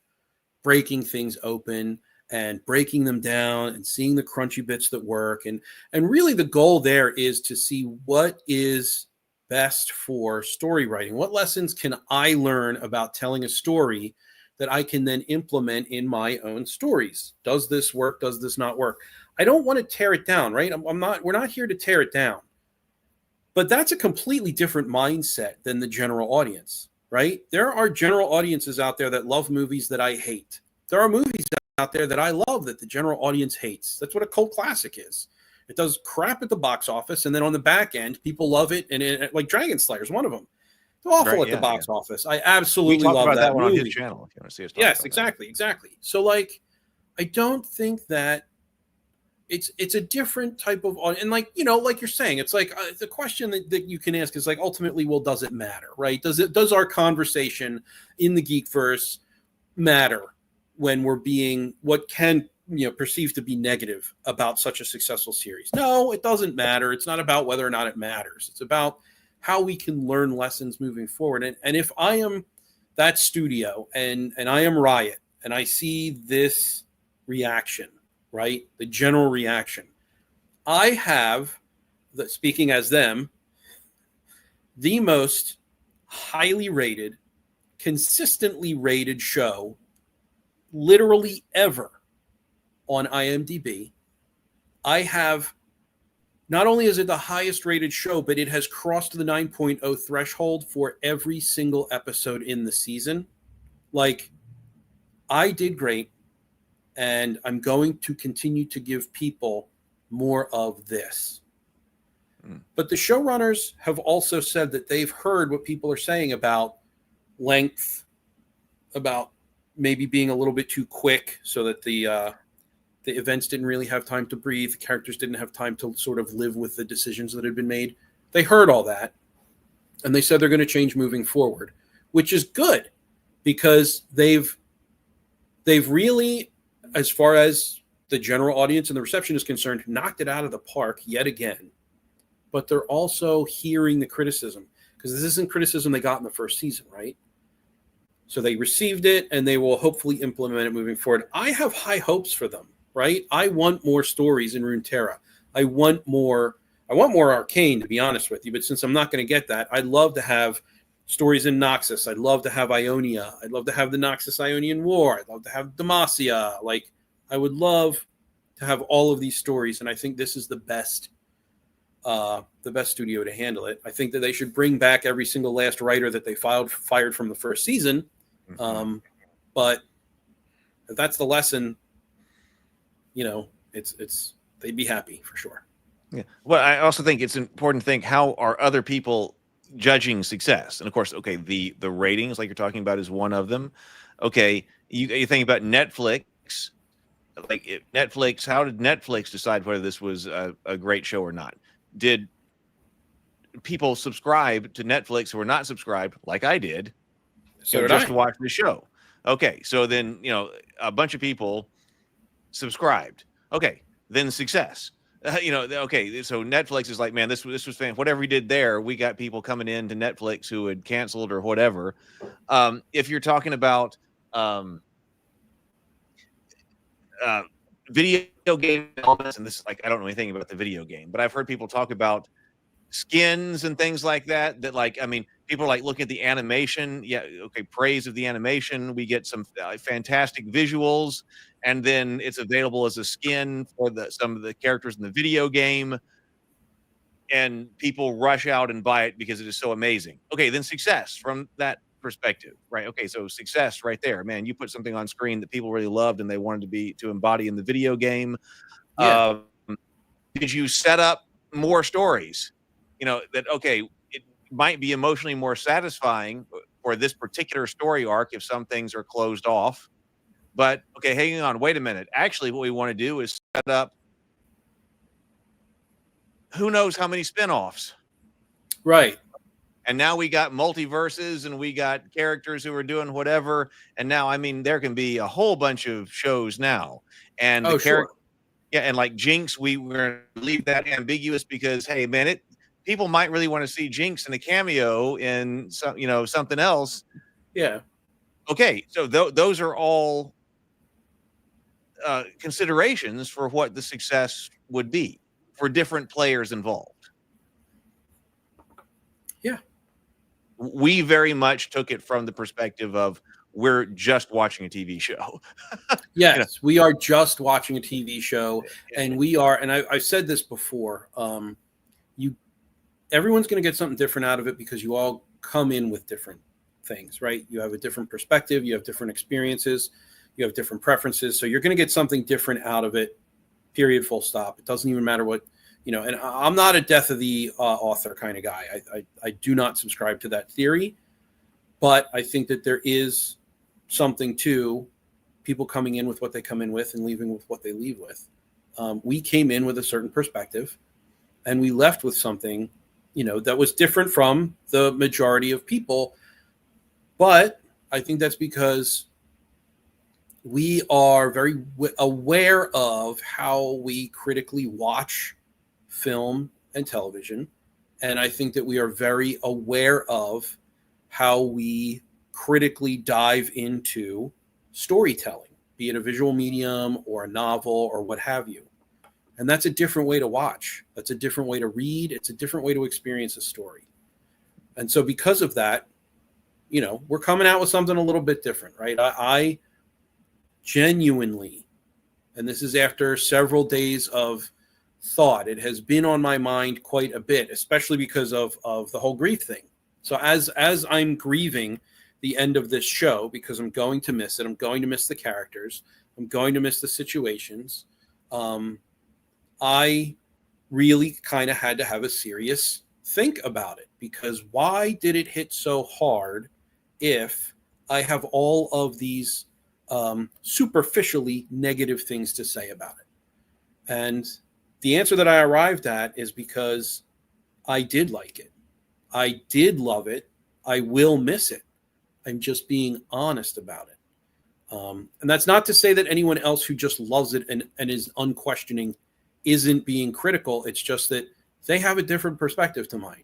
breaking things open and breaking them down and seeing the crunchy bits that work. And really the goal there is to see what is best for story writing. What lessons can I learn about telling a story that I can then implement in my own stories? Does this work? Does this not work? I don't want to tear it down, right? We're not here to tear it down. But that's a completely different mindset than the general audience, right? There are general audiences out there that love movies that I hate. There are movies out there that I love that the general audience hates. That's what a cult classic is. It does crap at the box office, and then on the back end, people love it. And like Dragon Slayer is one of them. It's awful at the box office. I absolutely love that one movie. On his channel. If you want to see us talk yes, about exactly. So like, I don't think that it's a different type of audience. And like you're saying, it's like the question that you can ask is like, ultimately, well, does it matter, right? Does our conversation in the Geekverse matter when we're being what can perceived to be negative about such a successful series? No, it doesn't matter. It's not about whether or not it matters. It's about how we can learn lessons moving forward. And if I am that studio and I am Riot and I see this reaction, right, the general reaction, I have, speaking as them, the most highly rated, consistently rated show literally ever on IMDb. I have, not only is it the highest rated show, but it has crossed the 9.0 threshold for every single episode in the season. Like, I did great, and I'm going to continue to give people more of this. But the showrunners have also said that they've heard what people are saying about length, about maybe being a little bit too quick so that the events didn't really have time to breathe. The characters didn't have time to sort of live with the decisions that had been made. They heard all that, and they said they're going to change moving forward, which is good because they've really, as far as the general audience and the reception is concerned, knocked it out of the park yet again. But they're also hearing the criticism, because this isn't criticism they got in the first season, right? So they received it, and they will hopefully implement it moving forward. I have high hopes for them, right? I want more stories in Runeterra. I want more Arcane, to be honest with you. But since I'm not going to get that, I'd love to have stories in Noxus. I'd love to have Ionia. I'd love to have the Noxus Ionian War. I'd love to have Demacia. Like, I would love to have all of these stories, and I think this is the best studio to handle it. I think that they should bring back every single last writer that they fired from the first season. But if that's the lesson, it's they'd be happy for sure. Yeah. Well, I also think it's important to think, how are other people judging success? And of course, okay, the ratings, like you're talking about, is one of them. Okay, you think about Netflix. Like Netflix, how did Netflix decide whether this was a great show or not? Did people subscribe to Netflix who are not subscribed, like I did, So just to watch the show. Okay, so then a bunch of people subscribed. Okay, then success. Okay, so Netflix is like, man, this was fan. Whatever we did there, we got people coming in to Netflix who had canceled or whatever. If you're talking about video game elements, and this is like, I don't know anything about the video game, but I've heard people talk about skins and things like that. That like, I mean, people are like looking at the animation. Yeah, okay, praise of the animation. We get some fantastic visuals, and then it's available as a skin for some of the characters in the video game, and people rush out and buy it because it is so amazing. Okay, then success from that perspective, right? Okay, so success right there, man. You put something on screen that people really loved and they wanted to embody in the video game. Yeah. Did you set up more stories? That okay, it might be emotionally more satisfying for this particular story arc if some things are closed off. But okay, hang on, wait a minute. Actually, what we want to do is set up who knows how many spinoffs. Right. And now we got multiverses and we got characters who are doing whatever. And now, I mean, there can be a whole bunch of shows now. And sure. Yeah, and like Jinx, we're going to leave that ambiguous because, hey, man, people might really want to see Jinx in a cameo in something else. Yeah. Okay, so those are all considerations for what the success would be for different players involved. Yeah. We very much took it from the perspective of we're just watching a TV show. Yes, we are just watching a TV show, and we are, and I've said this before, everyone's going to get something different out of it because you all come in with different things, right? You have a different perspective, you have different experiences, you have different preferences, so you're going to get something different out of it, period, full stop. It doesn't even matter what, and I'm not a death of the author kind of guy. I do not subscribe to that theory, but I think that there is something to people coming in with what they come in with and leaving with what they leave with. We came in with a certain perspective, and we left with something, that was different from the majority of people. But I think that's because we are very aware of how we critically watch film and television. And I think that we are very aware of how we critically dive into storytelling, be it a visual medium or a novel or what have you. And that's a different way to watch. That's a different way to read. It's a different way to experience a story. And so because of that, we're coming out with something a little bit different, right? I genuinely, and this is after several days of thought, it has been on my mind quite a bit, especially because of the whole grief thing. So as I'm grieving the end of this show, because I'm going to miss it, I'm going to miss the characters, I'm going to miss the situations, I really kind of had to have a serious think about it, because why did it hit so hard if I have all of these superficially negative things to say about it? And the answer that I arrived at is because I did like it. I did love it. I will miss it. I'm just being honest about it. And that's not to say that anyone else who just loves it and is unquestioning isn't being critical. It's just that they have a different perspective to mine,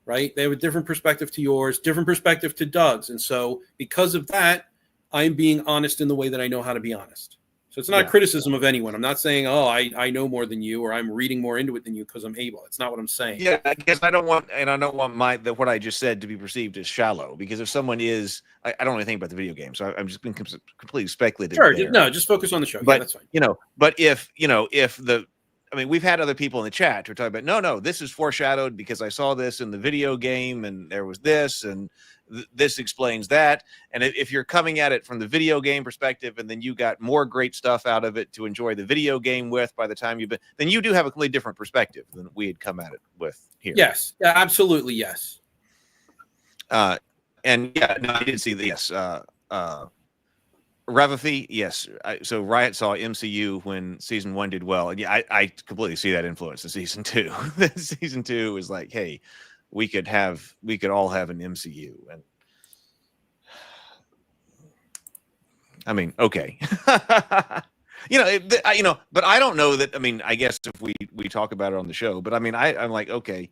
right? They have a different perspective to yours, different perspective to Doug's. And so because of that, I'm being honest in the way that I know how to be honest. So it's not a criticism of anyone. I'm not saying, oh, I know more than you, or I'm reading more into it than you because I'm able. It's not what I'm saying. Yeah, I guess I don't want what I just said to be perceived as shallow, because if someone is, I don't know anything about the video game, so I'm just being completely speculative. Sure, there. no, just focus on the show. But, yeah, that's fine. But we've had other people in the chat who are talking about, no, this is foreshadowed because I saw this in the video game and there was this and this explains that. And if you're coming at it from the video game perspective and then you got more great stuff out of it to enjoy the video game with by the time then you do have a completely different perspective than we had come at it with here. Yes, absolutely, yes. And yeah, no, I did see the yes. Revafi, yes. So Riot saw MCU when season 1 did well, and yeah, I completely see that influence in season 2. Season 2 is like, hey, we could all have an MCU. And I mean, okay. But I don't know that. I mean, I guess if we talk about it on the show, but I mean, I'm like, okay,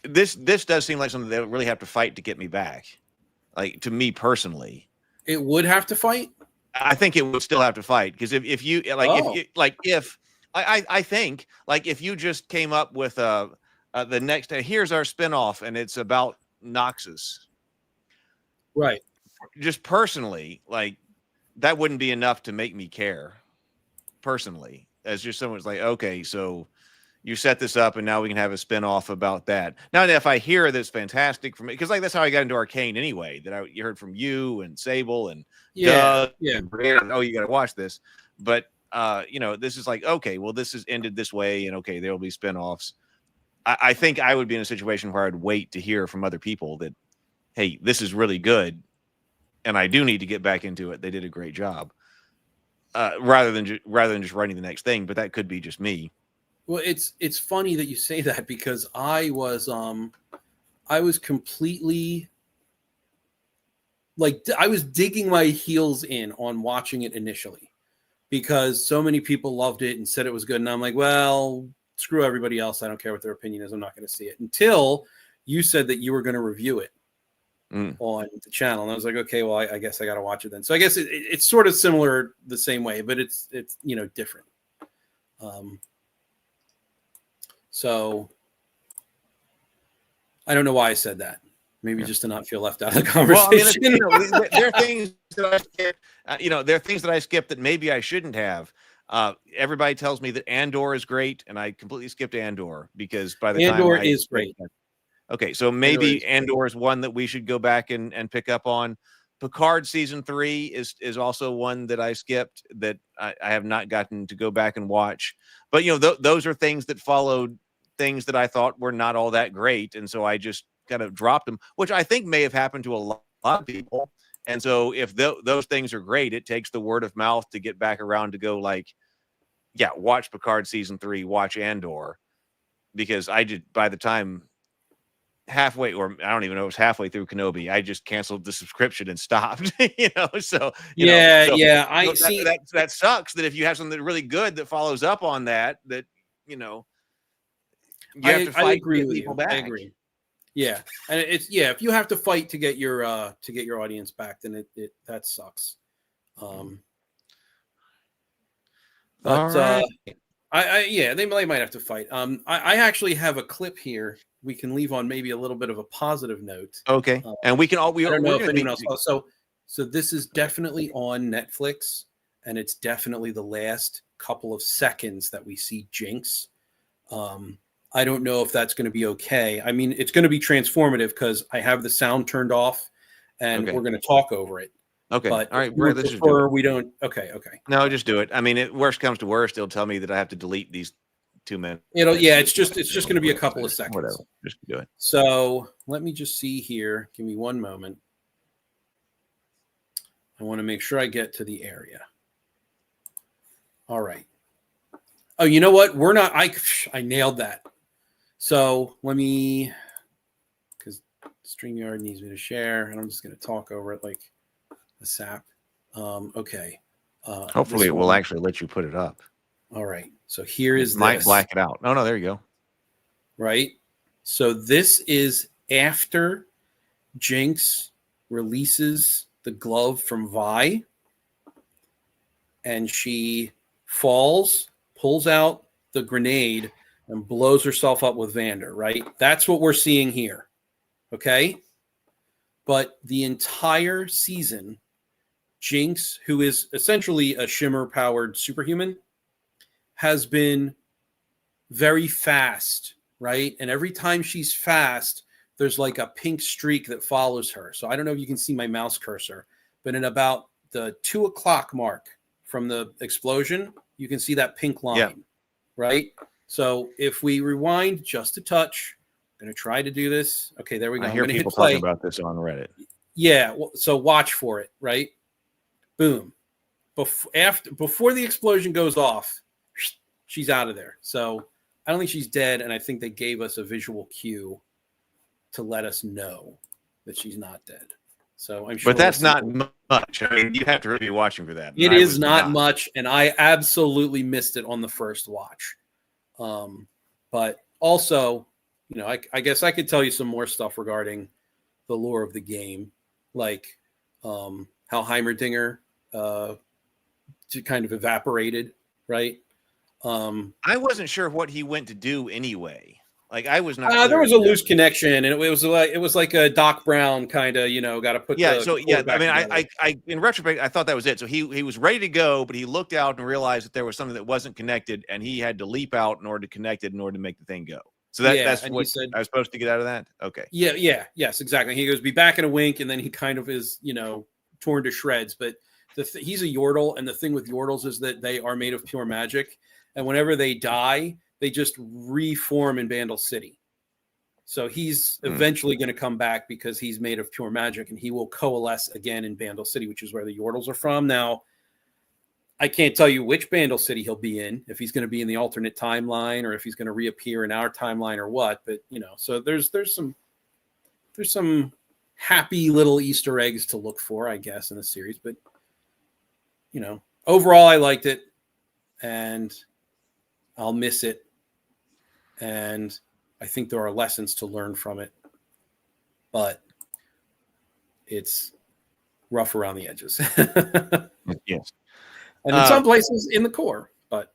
this does seem like something they would really have to fight to get me back. Like, to me personally, it would have to fight. I think it would still have to fight, because if you I think like if you just came up with the next here's our spinoff and it's about Noxus, right? Just personally, like, that wouldn't be enough to make me care personally. As just someone's like, okay, so you set this up and now we can have a spinoff about that. Now, if I hear that's fantastic for me, because like that's how I got into Arcane anyway, you heard from you and Sable and Doug and Brian, oh, you got to watch this. But this is like, okay, well, this is ended this way, and okay, there will be spinoffs. I think I would be in a situation where I'd wait to hear from other people that, hey, this is really good, and I do need to get back into it. They did a great job, rather than just writing the next thing. But that could be just me. Well, it's funny that you say that, because I was completely, like, I was digging my heels in on watching it initially, because so many people loved it and said it was good, and I'm like, well, screw everybody else. I don't care what their opinion is. I'm not going to see it, until you said that you were going to review it on the channel, and I was like, okay, well, I guess I got to watch it then. So I guess it's sort of similar the same way, but it's different. So I don't know why I said that. Maybe just to not feel left out of the conversation. Well, I mean, there are things that I skip. There are things that I skipped that maybe I shouldn't have. Everybody tells me that Andor is great, and I completely skipped Andor, because by the time Andor is great. Okay, so maybe Andor is one that we should go back and pick up on. Picard season 3 is also one that I skipped, that I have not gotten to go back and watch. But those are things that followed things that I thought were not all that great, and so I just kind of dropped them, which I think may have happened to a lot of people. And so if those things are great, it takes the word of mouth to get back around to go like, yeah, watch Picard season 3, watch Andor, because I did, by the time halfway, or I don't even know it was halfway through Kenobi, I just canceled the subscription and stopped. So I see that sucks, that if you have something really good that follows up on that you have to fight. I agree with people you. Back. I agree. Yeah, and if you have to fight to get your audience back, then it that sucks. They might have to fight. I actually have a clip here we can leave on maybe a little bit of a positive note. Okay, and we can all I don't know if anyone else. So this is definitely on Netflix, and it's definitely the last couple of seconds that we see Jinx. I don't know if that's going to be okay. I mean, it's going to be transformative because I have the sound turned off, and we're going to talk over it. Okay. But all right. We don't. Okay. No, just do it. I mean, worst comes to worst, it'll tell me that I have to delete these 2 minutes. It's just going to be a couple of seconds. Whatever. Just do it. So let me just see here. Give me one moment. I want to make sure I get to the area. All right. Oh, you know what? We're not. I nailed that. So let me, because StreamYard needs me to share, and I'm just going to talk over it like a sap. Okay. Hopefully it will actually let you put it up. All right. So here is might black it out. No, there you go. Right. So this is after Jinx releases the glove from Vi, and she falls, pulls out the grenade, and blows herself up with Vander, right? That's what we're seeing here. Okay? But the entire season, Jinx, who is essentially a shimmer-powered superhuman, has been very fast, right? And every time she's fast, there's like a pink streak that follows her. So I don't know if you can see my mouse cursor, but in about the 2 o'clock mark from the explosion, you can see that pink line, right? So if we rewind just a touch, I'm going to try to do this. Okay, there we go. I hear people talking about this on Reddit. Yeah, so watch for it, right? Boom. Before the explosion goes off, she's out of there. So I don't think she's dead, and I think they gave us a visual cue to let us know that she's not dead. So I'm sure. But that's not much. I mean, you have to really be watching for that. It is not much, and I absolutely missed it on the first watch. But also, you know, I guess I could tell you some more stuff regarding the lore of the game, like how Heimerdinger kind of evaporated, right? I wasn't sure what he went to do anyway. Like I was not. There was a loose connection, and it was like a Doc Brown kind of, got to put. Yeah. So yeah, I mean, I in retrospect, I thought that was it. So he was ready to go, but he looked out and realized that there was something that wasn't connected, and he had to leap out in order to connect it in order to make the thing go. So that's what said, I was supposed to get out of that. Okay. Yeah. Yes, exactly. He goes, "Be back in a wink," and then he kind of is, torn to shreds. But he's a Yordle, and the thing with Yordles is that they are made of pure magic, and whenever they die, they just reform in Bandle City. So he's eventually going to come back because he's made of pure magic, and he will coalesce again in Bandle City, which is where the Yordles are from. Now, I can't tell you which Bandle City he'll be in, if he's going to be in the alternate timeline or if he's going to reappear in our timeline or what. But, so there's some happy little Easter eggs to look for, I guess, in the series. But, overall, I liked it, and I'll miss it. And I think there are lessons to learn from it, but it's rough around the edges. Yes. And in some places in the core, but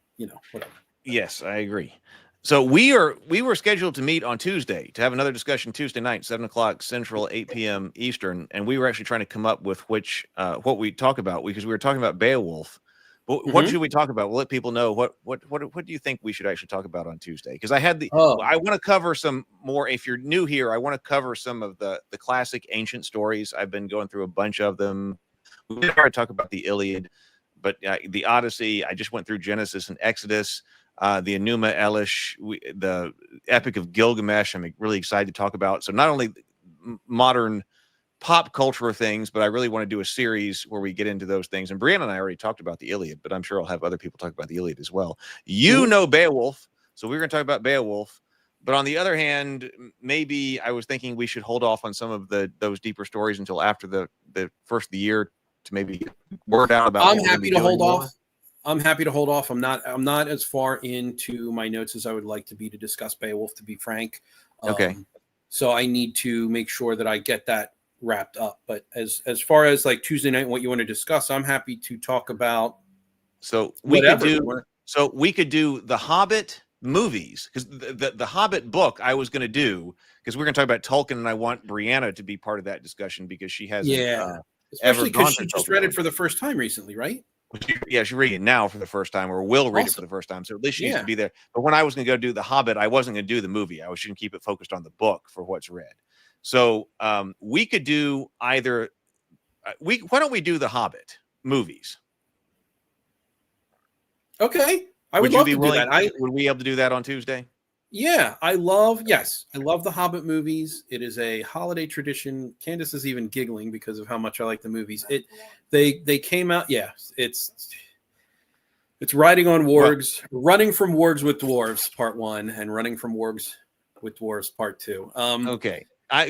whatever. Yes, I agree. So we were scheduled to meet on Tuesday to have another discussion Tuesday night, 7:00 Central, 8 p.m. Eastern. And we were actually trying to come up with what we talk about, because we were talking about Beowulf. What should we talk about? We'll let people know what do you think we should actually talk about on Tuesday? Because I want to cover some more. If you're new here, I want to cover some of the classic ancient stories. I've been going through a bunch of them. We didn't already talk about the Iliad, but the Odyssey. I just went through Genesis and Exodus, the Enuma Elish, the Epic of Gilgamesh. I'm really excited to talk about. So not only modern pop culture things, but I really want to do a series where we get into those things. And Brianna and I already talked about the Iliad, but I'm sure I'll have other people talk about the Iliad as well. You know Beowulf, so we're going to talk about Beowulf. But on the other hand, maybe I was thinking we should hold off on some of those deeper stories until after the first of the year to maybe get word out about. I'm happy to hold off. I'm happy to hold off. I'm not as far into my notes as I would like to be to discuss Beowulf, to be frank. Okay. So I need to make sure that I get that wrapped up. But as far as like Tuesday night and what you want to discuss, I'm happy to talk about. So we could do the Hobbit movies, because the Hobbit book I was going to do, because we're going to talk about Tolkien, and I want Brianna to be part of that discussion because she hasn't especially because she just read it for the first time recently, right? She's reading it now for the first time, or will read it for the first time. So at least she needs to be there. But when I was going to go do the Hobbit, I wasn't going to do the movie. I was going to keep it focused on the book for what's read. So we could do either. Why don't we do the Hobbit movies? Okay, I would love to do that. Would we be able to do that on Tuesday? Yeah, I love the Hobbit movies. It is a holiday tradition. Candace is even giggling because of how much I like the movies. They came out. Yeah, it's riding on wargs, running from wargs with dwarves, part 1, and running from wargs with dwarves, part 2. Okay.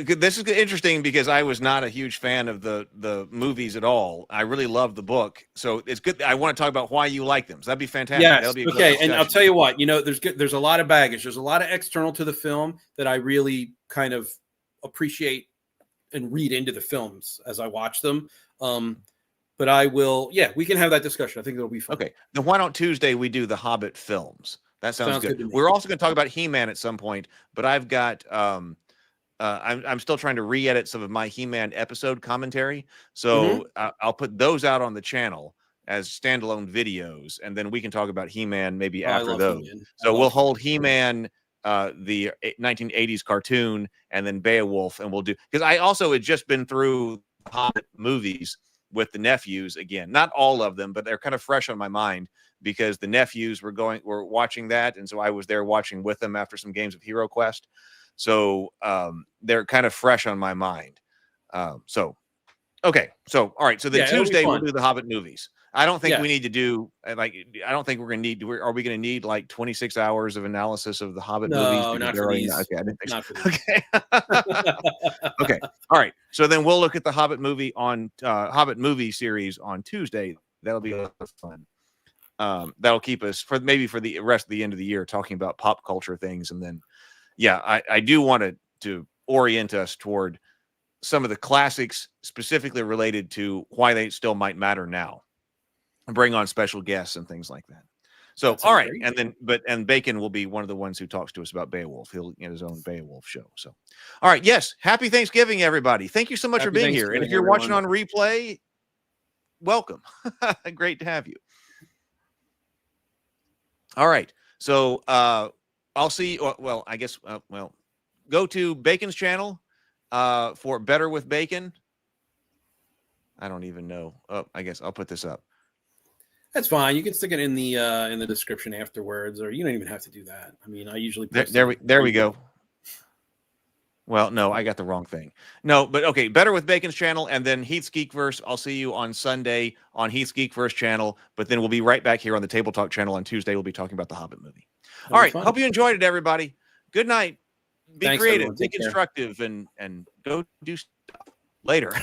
This is interesting because I was not a huge fan of the movies at all. I really love the book, so it's good. I want to talk about why you like them. So that'd be fantastic. Yes. Be okay. And I'll tell you what. There's a lot of baggage. There's a lot of external to the film that I really kind of appreciate and read into the films as I watch them. But I will. Yeah, we can have that discussion. I think it'll be fun. Okay. Then why don't Tuesday we do the Hobbit films? That sounds good. We're also going to talk about He-Man at some point, but I've got. I'm still trying to re-edit some of my He-Man episode commentary, so I'll put those out on the channel as standalone videos, and then we can talk about He-Man maybe after those. So we'll hold He-Man, the 1980s cartoon, and then Beowulf, and we'll do, because I also had just been through Hobbit movies with the nephews again. Not all of them, but they're kind of fresh on my mind because the nephews were watching that, and so I was there watching with them after some games of Hero Quest. So they're kind of fresh on my mind. Okay. So, all right. So then Tuesday we'll do the Hobbit movies. I don't think Yeah. we need to do like. I don't think we're going to need. Are we going to need like 26 hours of analysis of the Hobbit movies? No, Because not they're for already- these. Okay, I didn't think Not so. for these. Okay. Okay. All right. So then we'll look at the Hobbit movie series on Tuesday. That'll be a lot of fun. That'll keep us for the rest of the end of the year talking about pop culture things, and then, yeah, I do want to orient us toward some of the classics specifically related to why they still might matter now, and bring on special guests and things like that. So, all right, great. and then Bacon will be one of the ones who talks to us about Beowulf. He'll get his own Beowulf show. So, all right, yes, happy Thanksgiving, everybody. Thank you so much for being here. And if you're watching on replay, welcome. Great to have you. All right, so I'll see. Well, I guess. Go to Bacon's channel for Better with Bacon. I don't even know. Oh, I guess I'll put this up. That's fine. You can stick it in the description afterwards, or you don't even have to do that. I mean, I usually post there we go. Well, no, I got the wrong thing. No, but okay, Better with Bacon's channel, and then Heath's Geekverse. I'll see you on Sunday on Heath's Geekverse channel, but then we'll be right back here on the Table Talk channel on Tuesday. We'll be talking about the Hobbit movie. All right, hope you enjoyed it, everybody. Good night. Be creative, be constructive, and go do stuff later.